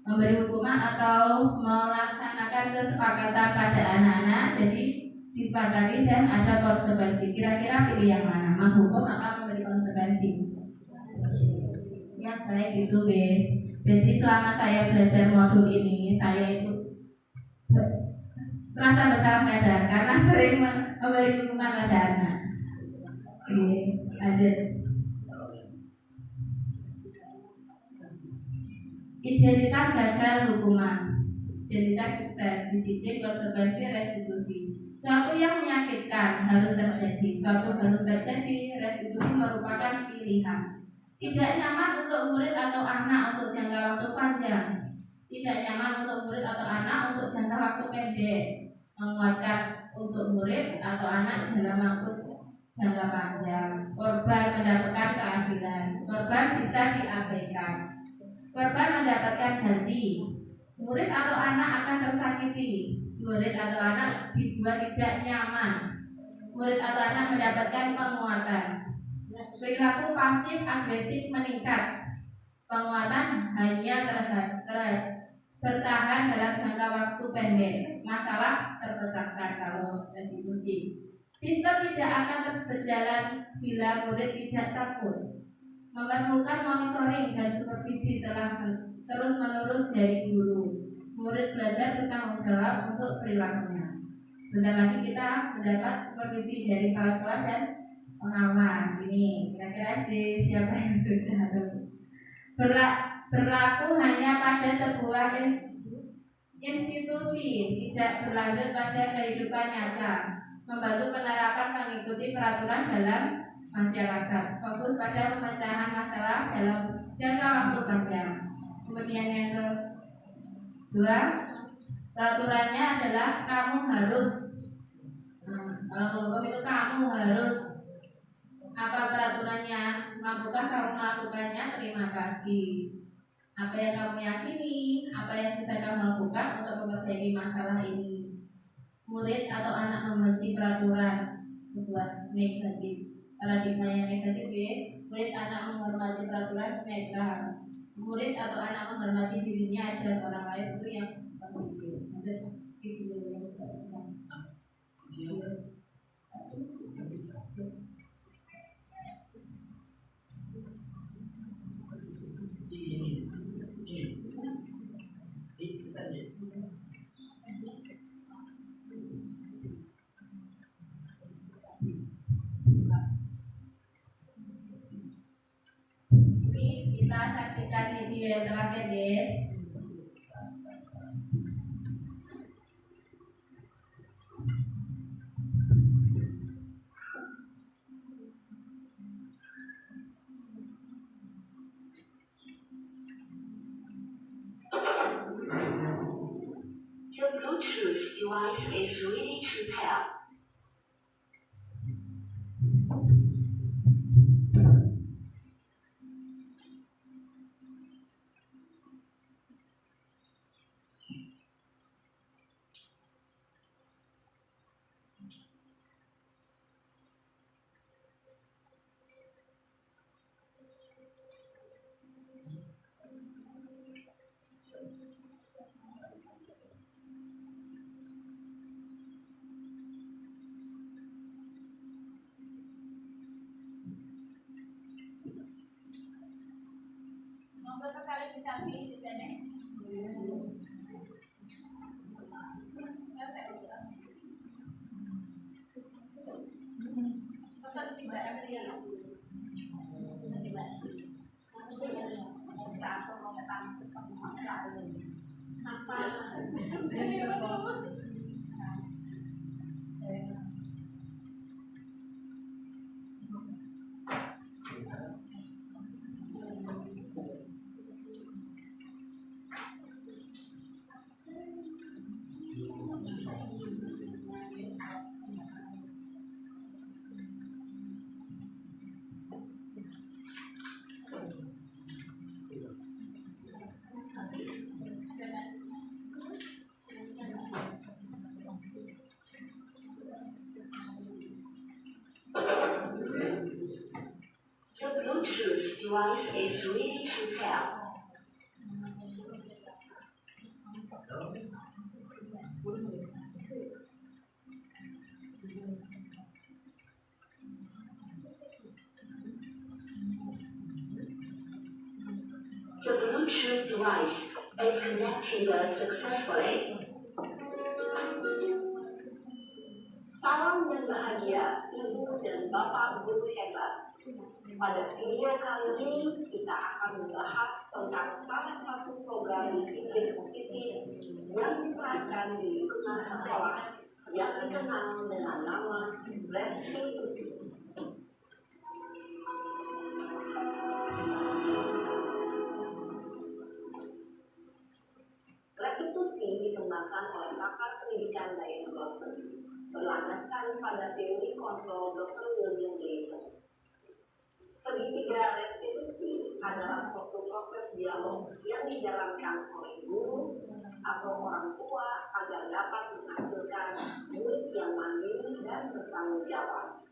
memberi hukuman atau melaksanakan kesepakatan pada anak-anak, jadi disepakati dan ada konsekuensi. Kira-kira pilih yang mana? Menghukum atau memberi konsekuensi? Yang baik itu B. Jadi selama saya belajar modul ini, saya itu merasa bersalah kadang karena sering memberi hukuman pada anak. Oke, lanjut. Identitas gagal hukuman, identitas sukses, disiplin, konsekuensi, restitusi. Suatu yang menyakitkan harus terjadi, suatu harus terjadi, restitusi merupakan pilihan. Tidak nyaman untuk murid atau anak untuk jangka waktu panjang, tidak nyaman untuk murid atau anak untuk jangka waktu pendek, menguatkan untuk murid atau anak dalam waktu jangka panjang. Korban mendapatkan keadilan, korban bisa diabaikan. Korban mendapatkan ganti, murid atau anak akan tersakiti, murid atau anak dibuat tidak nyaman, murid atau anak mendapatkan penguatan. Perilaku pasif agresif meningkat, penguatan hanya bertahan dalam jangka waktu pendek, masalah terpecahkan kalau restitusi. Sistem tidak akan berjalan bila murid tidak takut. Memerlukan monitoring dan supervisi terus-menerus dari guru. Murid belajar bertanggung jawab untuk perilakunya. Sebentar lagi kita mendapat supervisi dari kepala sekolah dan pengawas. Ini kira-kira siapa yang sudah berlaku hanya pada sebuah institusi, tidak berlanjut pada kehidupan nyata. Membantu penerapan mengikuti peraturan dalam masyarakat, fokus pada pemecahan masalah dalam jangka waktu panjang. Kemudian yang kedua, peraturannya adalah kamu harus, kalau hukum itu kamu harus, apa peraturannya, mampukah kamu melakukannya, terima kasih. Apa yang kamu yakini, apa yang bisa kamu lakukan untuk memperbaiki masalah ini. Murid atau anak membenci peraturan, sebuah negatif. Paradigma yang negatif ya, murid anak menghormati peraturan netral. Murid atau anak menghormati dirinya dan orang lain itu yang positif. Itu kita saksikan video yang terakhir deh. truth, Dwight is really too pale. Monggo sekali disamping di sini. Pesan si Mbak Emily ya. The Bluetooth device is really too pale. The Bluetooth device is connected successfully. Salam dan bahagia Ibu dan Bapak Guru hebat. Pada video kali ini kita akan membahas tentang salah satu program disiplin positif yang diterapkan di lingkungan sekolah yang dikenal dengan nama restitusi. Restitusi dikembangkan oleh pakar pendidikan Diane Lawson, berlandaskan pada teori kontrol Dr. William Gleason. Segitiga restitusi adalah suatu proses dialog yang dijalankan oleh guru atau orang tua agar dapat menghasilkan murid yang mandiri dan bertanggung jawab.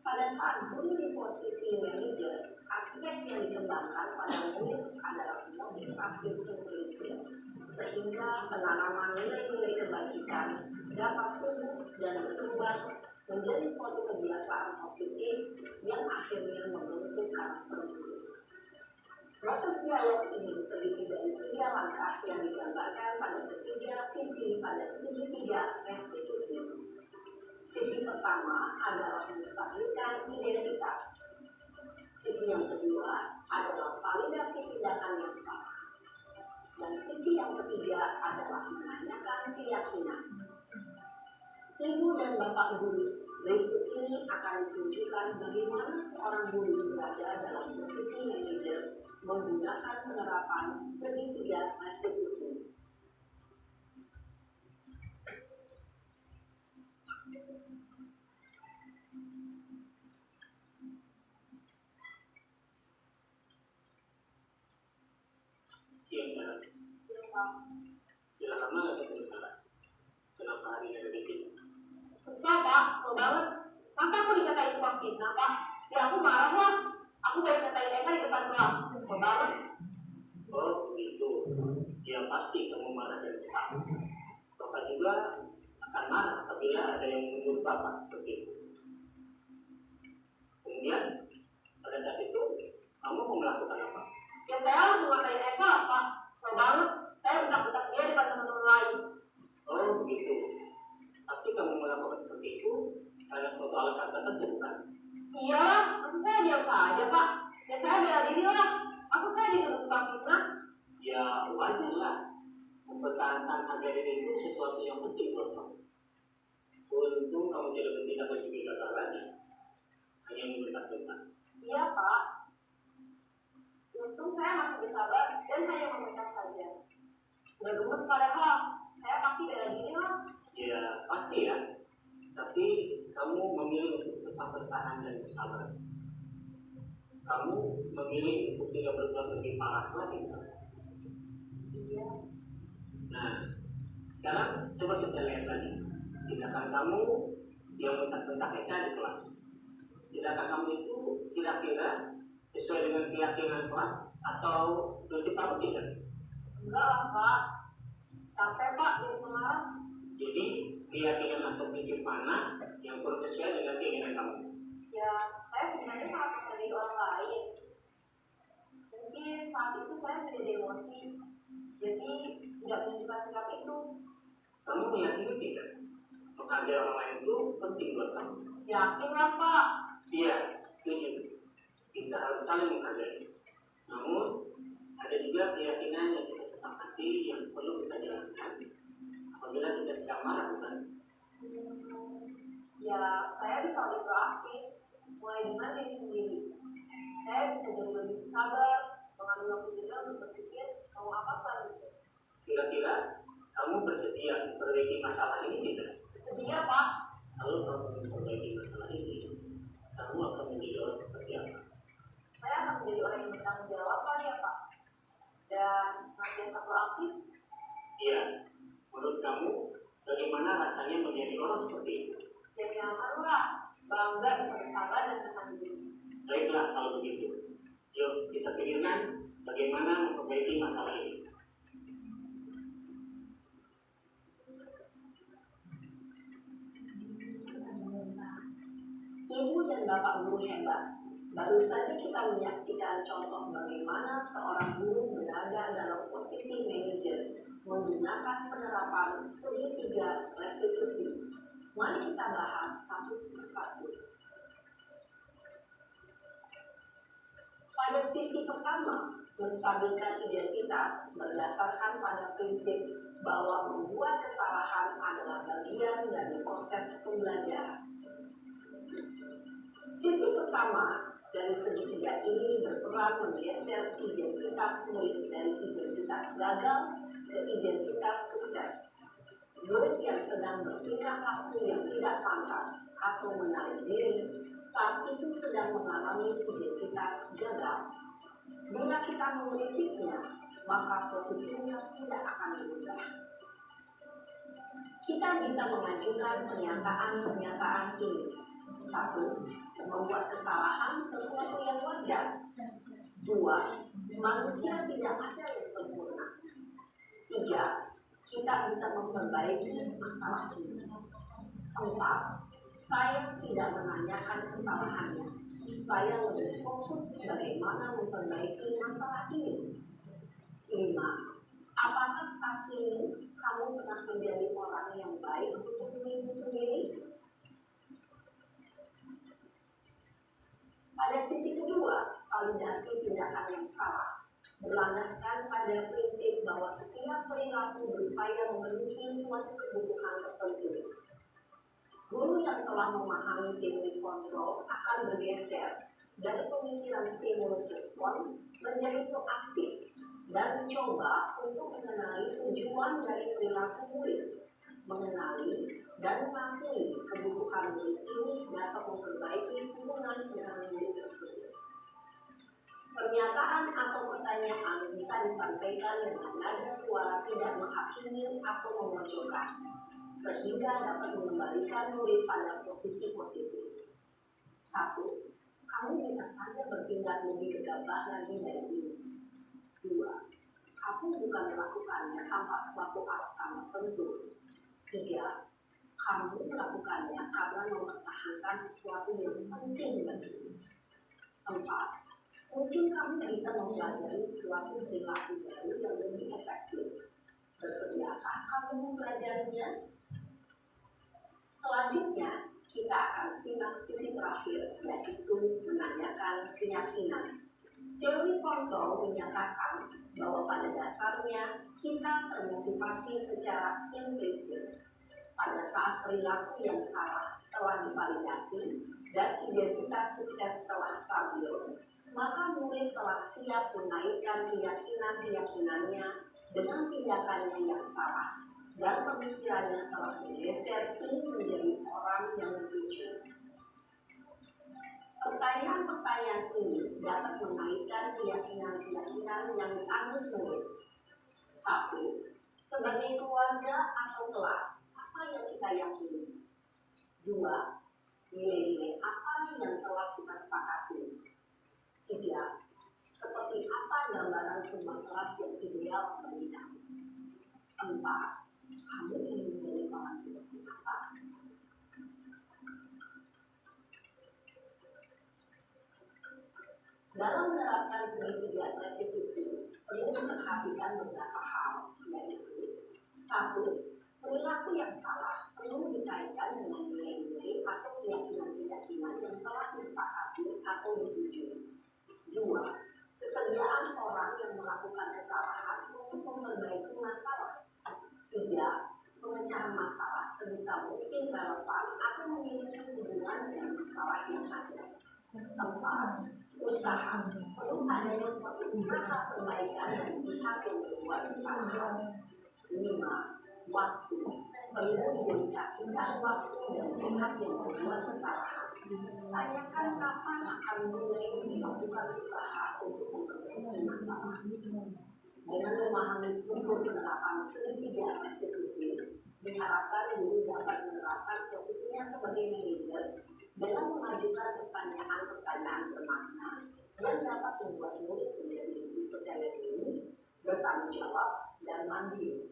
Pada saat guru di posisi manajer, aspek yang dikembangkan pada murid adalah motivasi prinsip, sehingga penanaman nilai-nilai kebajikan dapat tumbuh dan berkembang menjadi suatu kebiasaan positif yang akhirnya membentuk karakter guru. Proses dialog ini terdiri dari 3 langkah yang digambarkan pada ketiga sisi pada segitiga restitusi. Sisi pertama adalah menstabilkan identitas. Sisi yang kedua adalah validasi tindakan yang salah. Dan sisi yang ketiga adalah menanyakan keyakinan. Ibu dan Bapak Guru, berikut ini akan ditunjukkan bagaimana seorang guru berada dalam posisi manajer menggunakan penerapan segitiga restitusi. Sudah lama nggak ketemu sekarang? Kenapa hari ini ada di sini? Kesel Pak, kesel banget. Masa aku dikatain tukang fitnah Pak? Ya aku marah lah. Aku baru katain Eka di depan kelas. Kesel banget. Oh begitu. Ya pasti kamu marah dan kesal. Bapak juga akan marah apabila ada yang menuduh Bapak seperti itu. Kemudian pada saat itu kamu mau melakukan apa? Ya saya langsung ngatain Eka lah Pak. Kesel banget. Saya bentak-bentak dia depan teman-teman lain. Oh begitu. Pasti kamu melakukan seperti itu karena suatu alasan tertentu bukan? Iya lah, masa saya diam saja Pak? Ya saya bela diri lah. Masa saya dituduh tukang fitnah? Ya wajar lah. Mempertahankan harga diri itu sesuatu yang penting buat kamu. Untung kamu tidak bertindak seperti kata-katanya. Hanya membentak-bentak. Iya Pak. Untung saya masih bersabar dan hanya memecat saja. Udah gemes padahal. Saya pasti bela diri lah. Ya, pasti ya. Tapi kamu memilih untuk tetap bertahan dan bersabar. Kamu memilih untuk tidak berbuat lebih parah lagi. Iya. Nah, sekarang coba kita lihat lagi. Tindakan kamu yang bentak-bentak Eka di kelas. Tindakan kamu itu kira-kira sesuai dengan keyakinan kelas atau prinsip kamu tidak? Enggak lah Pak. Capek Pak jadi pemarah. Jadi keyakinan atau prinsip mana yang kurang sesuai dengan keinginan kamu? Ya, saya sebenarnya sangat menghargai orang lain. Mungkin saat itu saya menjadi emosi, jadi tidak menunjukkan sikap itu. Kamu meyakini tidak? Menghargai orang lain itu penting buat kamu. Yakin lah Pak. Iya, setuju. Kita harus saling menghargai. Namun, ada juga keyakinan yang kita sepakati yang perlu kita jalankan apabila kita sedang marah, bukan? Ya, saya bisa lebih proaktif, mulai dengan diri sendiri. Saya bisa jadi lebih sabar, mengambil waktu juga untuk berpikir mau apa selanjutnya. Kira-kira kamu bersedia memperbaiki masalah ini tidak? Sedia Pak. Kalau kamu memperbaiki masalah ini, kamu akan menjadi orang seperti apa? Saya akan menjadi orang yang bertanggung jawab kali ya Pak. Dan senantiasa proaktif. Iya, menurut kamu bagaimana rasanya menjadi orang seperti itu? Dan nyaman lah, bangga bisa bersabar dan bertahan diri. Baiklah kalau begitu. Yuk kita pikirkan bagaimana memperbaiki masalah ini. Ibu dan Bapak guru hebat, baru saja kita menyaksikan contoh bagaimana seorang guru berada dalam posisi manajer menggunakan penerapan segitiga restitusi. Mari kita bahas satu persatu. Pada sisi pertama, menstabilkan identitas berdasarkan pada prinsip bahwa membuat kesalahan adalah bagian dari proses pembelajaran. Sisi pertama dari segitiga ini berperan menggeser identitas murid dari identitas gagal ke identitas sukses. Murid yang sedang bertingkah laku yang tidak pantas atau menarik diri saat itu sedang mengalami identitas gagal. Bila kita mengkritiknya, maka posisinya tidak akan berubah. Kita bisa mengajukan pernyataan-pernyataan ini. 1. Membuat kesalahan sesuatu yang wajar. 2. Manusia tidak ada yang sempurna. 3. Kita bisa memperbaiki masalah ini. 4. Saya tidak menanyakan kesalahannya. Saya lebih fokus bagaimana memperbaiki masalah ini. 5. Apakah saat ini kamu pernah menjadi orang yang baik untuk dirimu sendiri? Pada sisi kedua, validasi tindakan yang salah berlandaskan pada prinsip bahwa setiap perilaku berupaya memenuhi suatu kebutuhan tertentu. Guru yang telah memahami teori kontrol akan bergeser dari pemikiran stimulus respon menjadi proaktif dan mencoba untuk mengenali tujuan dari perilaku murid, mengenali dan mengakui kebutuhan murid ini dapat memperbaiki hubungan dengan murid tersebut. Pernyataan atau pertanyaan bisa disampaikan dengan nada suara tidak menghakimi atau memojokkan, sehingga dapat mengembalikan murid pada posisi positif. 1. Kamu bisa saja bertindak lebih gegabah lagi dari ini. 2. Kamu bukan melakukannya tanpa suatu alasan tertentu. 3. Kamu melakukannya karena mempertahankan sesuatu yang penting bagimu. 4. Mungkin kamu bisa mempelajari suatu perilaku baru yang lebih efektif. Bersediakah kamu mempelajarinya? Selanjutnya, kita akan simak sisi terakhir, yaitu menanyakan keyakinan. Teori kontrol menyatakan bahwa pada dasarnya kita termotivasi secara implisit. Pada saat perilaku yang salah telah divalidasi dan identitas sukses telah stabil, maka murid telah siap menaikkan keyakinan-keyakinannya dengan tindakannya yang salah dan pemikirannya telah bergeser menjadi orang yang jujur. Pertanyaan-pertanyaan ini dapat mengaitkan keyakinan-keyakinan yang dianut murid. 1. Sebagai keluarga atau kelas, apa yang kita yakini? 2. Nilai-nilai apa yang telah kita sepakati? 3. Seperti apa gambaran sebuah kelas yang ideal bagi kamu? 4. Kamu ingin menjadi orang seperti apa? Dalam menerapkan segitiga restitusi, perlu memperhatikan beberapa hal, yaitu 1. Perilaku yang salah perlu dikaitkan dengan nilai-nilai atau keyakinan-keyakinan yang telah disepakati atau dituju. 2. Kesediaan orang yang melakukan kesalahan untuk memperbaiki masalah. 3. Pemecahan masalah sebisa mungkin relevan atau menginginkan hubungan dengan masalah yang ada. 4. Usaha perlu adanya suatu usaha perbaikan dari pihak yang berbuat kesalahan. 5. Waktu perlu didedikasikan waktu dan pihak yang berbuat kesalahan. Tanyakan kapan akan mulai melakukan usaha untuk memperbaiki masalah. Dengan memahami struktur penerapan segitiga restitusi, diharapkan guru dapat menerapkan posisinya sebagai manajer dengan mengajukan pertanyaan-pertanyaan bermakna yang dapat membuat murid menjadi lebih percaya diri, bertanggung jawab, dan mandiri.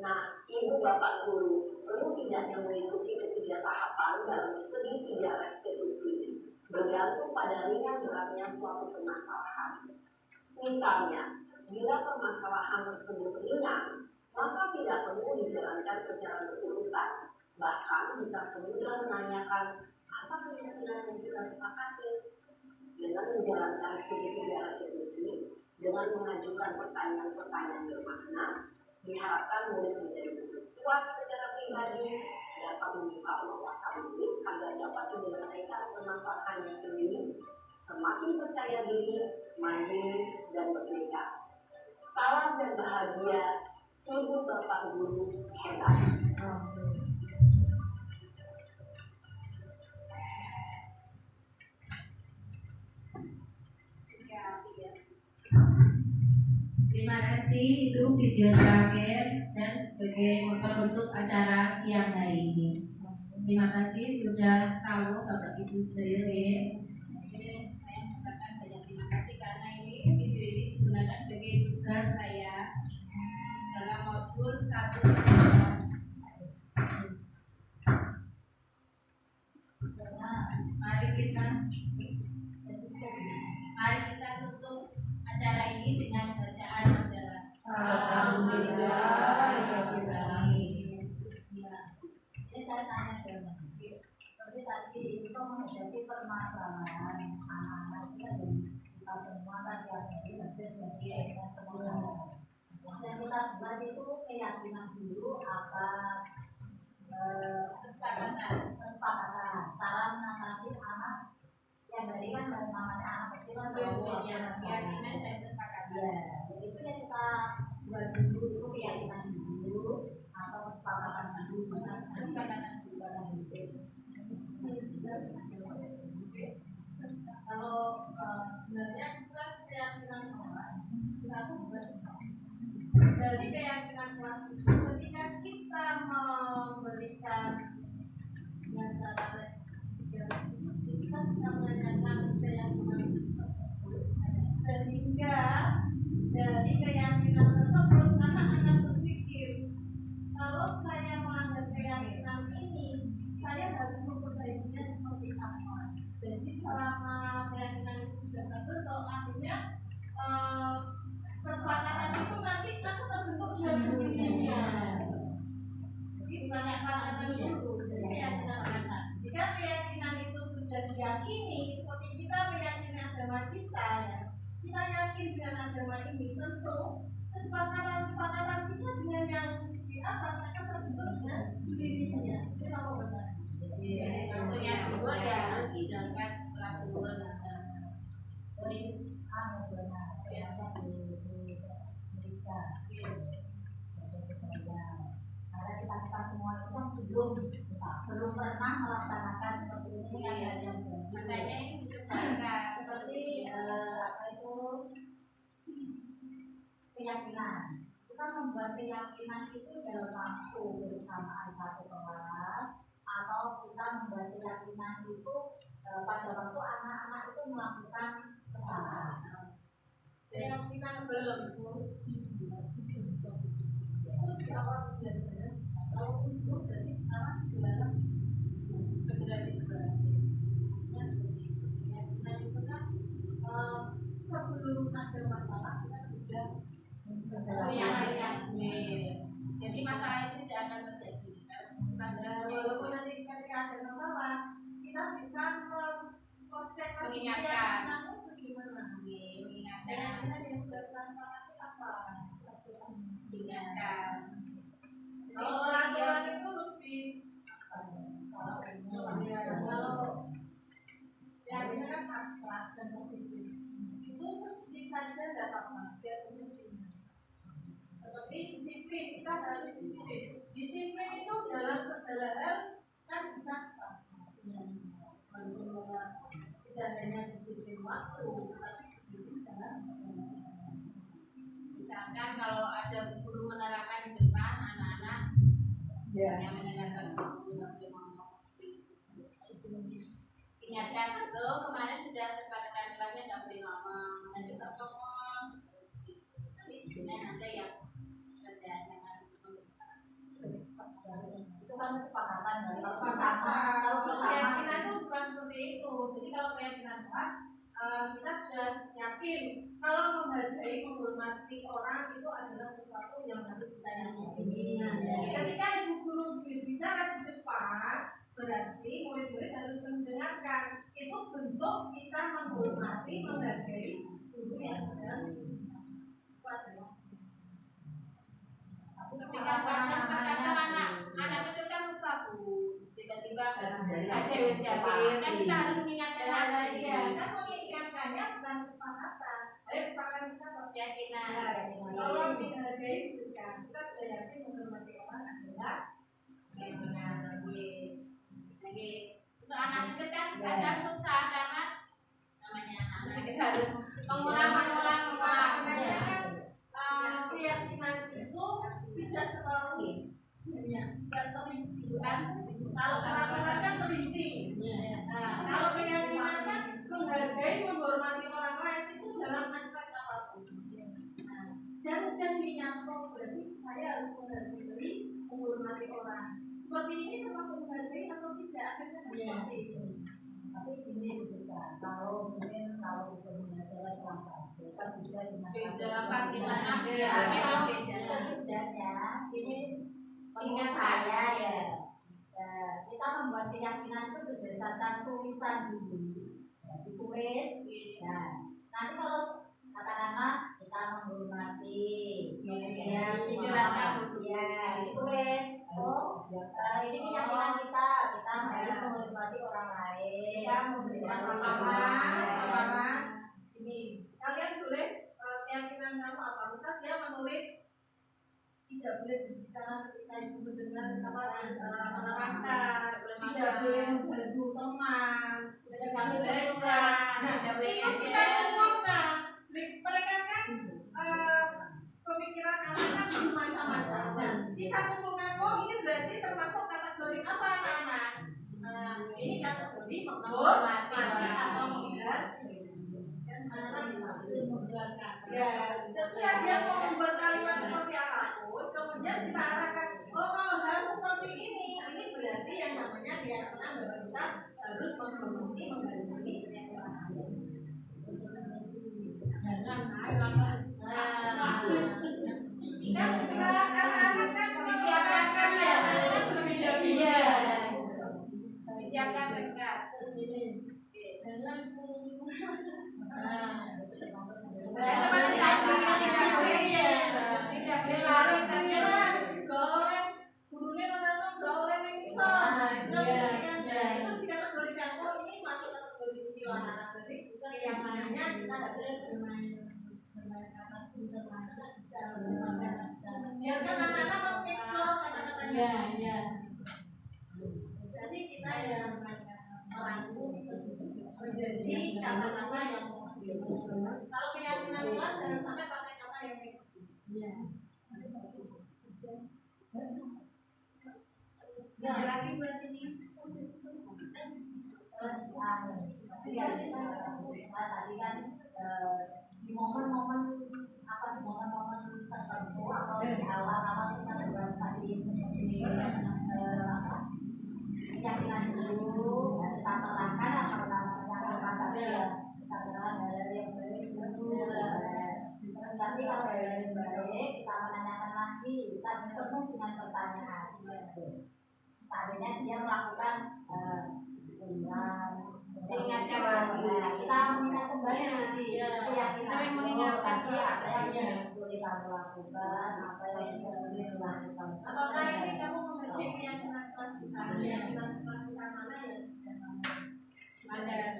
Nah, ibu bapak guru perlu tidaknya mengikuti ketiga tahapan dalam segitiga restitusi bergantung pada ringan beratnya suatu permasalahan. Misalnya, bila permasalahan tersebut ringan, maka tidak perlu dijalankan secara berurutan. Bahkan bisa semudah menanyakan apa keyakinan yang kita sepakati. Dengan menjalankan segitiga restitusi, dengan mengajukan pertanyaan-pertanyaan bermakna, diharapkan murid menjadi lebih kuat secara pribadi, dapat membuka wawasan diri agar dapat menyelesaikan permasalahannya sendiri, semakin percaya diri, mandiri, dan merdeka. Salam dan bahagia, ibu bapak guru hebat. Terima kasih, itu video terakhir dan sebagai penutup acara siang hari ini. Terima kasih sudah tahu Bapak Ibu sekalian. Saya mengucapkan banyak terima kasih karena ini video ini digunakan sebagai tugas saya dalam modul 1. Mari kita tutup acara ini dengan bacaan adalah Alhamdulillahirabbil alamin. Jadi saya tanya ke seperti tadi itu menghadapi permasalahan anak-anak kita semua kan tiap hari hampir jadi permasalahan. Yang kita buat itu keyakinan dulu apa kesepakatan cara mengatasi anak yang dari kan namanya anak kecil kan keyakinan dan kesepakatan. Ya, jadi itu yang kita buat dulu itu keyakinan dulu atau kesepakatan dulu kesepakatan dulu. Kalau sebenarnya bukan keyakinan kelas, kita buat dari keyakinan kelas itu ketika kita memberikan dengan cara diskusi kita bisa menanyakan keyakinan tersebut sehingga dari keyakinan tersebut anak-anak berpikir kalau saya melanggar keyakinan ini saya harus memperbaikinya seperti apa. Jadi selama keyakinan itu sudah terbentuk akhirnya kesepakatan itu nanti akan terbentuk dengan sendirinya. Jadi bukan kesepakatan dulu, jadi keyakinan anak. Jika keyakinan itu sudah diyakini, seperti kita meyakini agama kita, ya, kita yakin dengan agama ini, tentu kesepakatan kita dengan yang di atas akan terbentuk dengan sendirinya. Itu apa benar? Jadi tentunya dua ya harus dijalankan setelah dua benar, saya di Rizka, sebagai ketua semua itu kan belum pernah melaksanakan seperti ini kan ada makanya ini disebarkan seperti apa itu keyakinan. Kita membuat keyakinan itu dalam waktu bersamaan satu kelas, atau kita membuat keyakinan itu pada waktu anak-anak itu melakukan kesalahan. Keyakinan belum itu di awal belajar bisa. Kalau untuk berarti sekarang segera dibuat. Seperti itu. Keyakinan itu kan sebelum ada masalah kita sudah yakin. Jadi masalah itu tidak akan terjadi. Walaupun nanti ketika ada masalah kita bisa cross-check mengingatkan itu gimana. Mengingatkan Keyakinan yang sudah terlaksana itu apa? Mengingatkan. Kalau aturan itu lebih kalau keyakinan kan abstrak dan positif. Itu sedikit saja dapat dia seperti disiplin, kita harus disiplin. Disiplin itu dalam segala hal kan bisa tidak hanya disiplin waktu, tapi disiplin dalam segala hal. Misalkan kalau ada guru menerangkan di depan anak-anak yang mendengarkan guru nggak boleh ngomong. Ingatkan betul kemarin sudah kesepakatan kelasnya nggak boleh ngomong, nanti nggak ngomong. Nanti dengan ada yang kerja jangan Itu kan kesepakatan dari Kalau keyakinan itu bukan seperti itu. Jadi kalau keyakinan kelas kita sudah yakin kalau menghargai, menghormati orang itu adalah sesuatu yang harus kita yakini. Ketika ibu guru berbicara di depan, berarti murid-murid harus mendengarkan. Itu bentuk kita menghormati, menghargai guru yang sedang anak itu kan lupa bu, tiba-tiba ajar kan kita harus mengingatkan lagi. Kan mengingatkannya bukan kesepakatan. Ayo kesepakatan kita Keyakinan. kalau menghargai sekarang kita sudah yakin menghormati orang adalah Keyakinan. Lagi untuk anak kecil kan kadang susah karena namanya anak kita harus mengulang. Keyakinan itu tidak terlalu tidak terinci kan. Kalau peraturan kan terinci. Nah, kalau keyakinan kan menghargai, menghormati orang lain itu dalam aspek apapun. Dan dinyatakan berarti saya harus menghargai, menghormati orang. Seperti ini termasuk menghargai atau tidak? Akhirnya seperti itu. Tapi ini bisa kalau mengajar kelas kan juga Beda gimana dia memang beda. bedanya ini ingat saya ya. Kita membuat keyakinan itu berdasarkan tulisan dulu. Ditulis. Nah, nanti kalau katakanlah kita menghormati, kemudian dijelaskan ya ditulis. Oh, ini keyakinan kita harus menghormati orang lain. Kita memberikan amaran. Ini kalian boleh keyakinan kamu apa? Misal dia menulis tidak boleh berbicara ketika ibu mendengar menerangkan, tidak boleh membantu teman, tidak boleh belajar. Nah, itu kita ngomongkan. Mereka kan pemikiran anak kan macam-macam. Nah, kita kumpulkan, oh ini berarti termasuk kategori apa anak-anak? Ini kategori menghormati atau menghargai. Ya, terserah dia mau membuat kalimat seperti apapun, kemudian kita arahkan, oh kalau hal seperti ini berarti yang namanya keyakinan bahwa kita harus menghormati, menghargai orang lain. Kan kita anak-anak kan disiapkan kan ya, berbeda-beda. Disiapkan tegas. Seperti tadi tidak boleh lari gurunya menonton boleh itu dikategorikan oh ini masuk kategori kutilan anak berarti yang mananya kita harus biarkan anak-anak mengeksplor kata-katanya Jadi kita yang merangkum menjadi kata-kata yang positif. Kalau keyakinan kelas jangan sampai pakai kata yang negatif. Ada lagi buat ini. Terus tadi kan di momen-momen tertentu atau di awal-awal kita berbuat tadi seperti keyakinan dulu kita terangkan atau yang saja kita terangkan dari yang baik dulu. Terus nanti kalau dari yang baik kita menanyakan lagi, kita bertemu dengan pertanyaan. Seandainya dia melakukan Ingatkan lagi. kita minta kembali keyakinan Sering mengingatkan dia apa yang boleh kamu lakukan, apa yang boleh dilakukan. Apakah ini kamu menghargai keyakinan kelas kita? Keyakinan kelas kita mana yang sedang kamu Ada.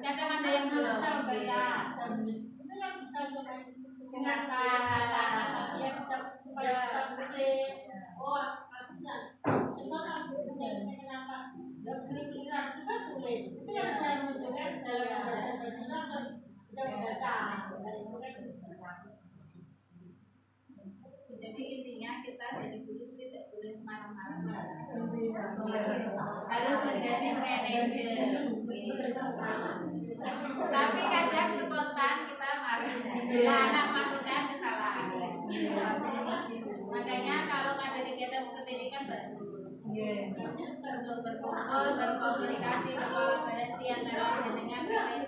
Kadang ada yang belum baca. Jadi intinya kita jadi guru tidak boleh marah-marah, harus menjadi manajer. Tapi kadang spontan kita marah, anak melakukan kesalahan. Makanya kalau ada kegiatan seperti ini kan bagus untuk berkumpul, berkomunikasi, berkolaborasi antara jenengan dan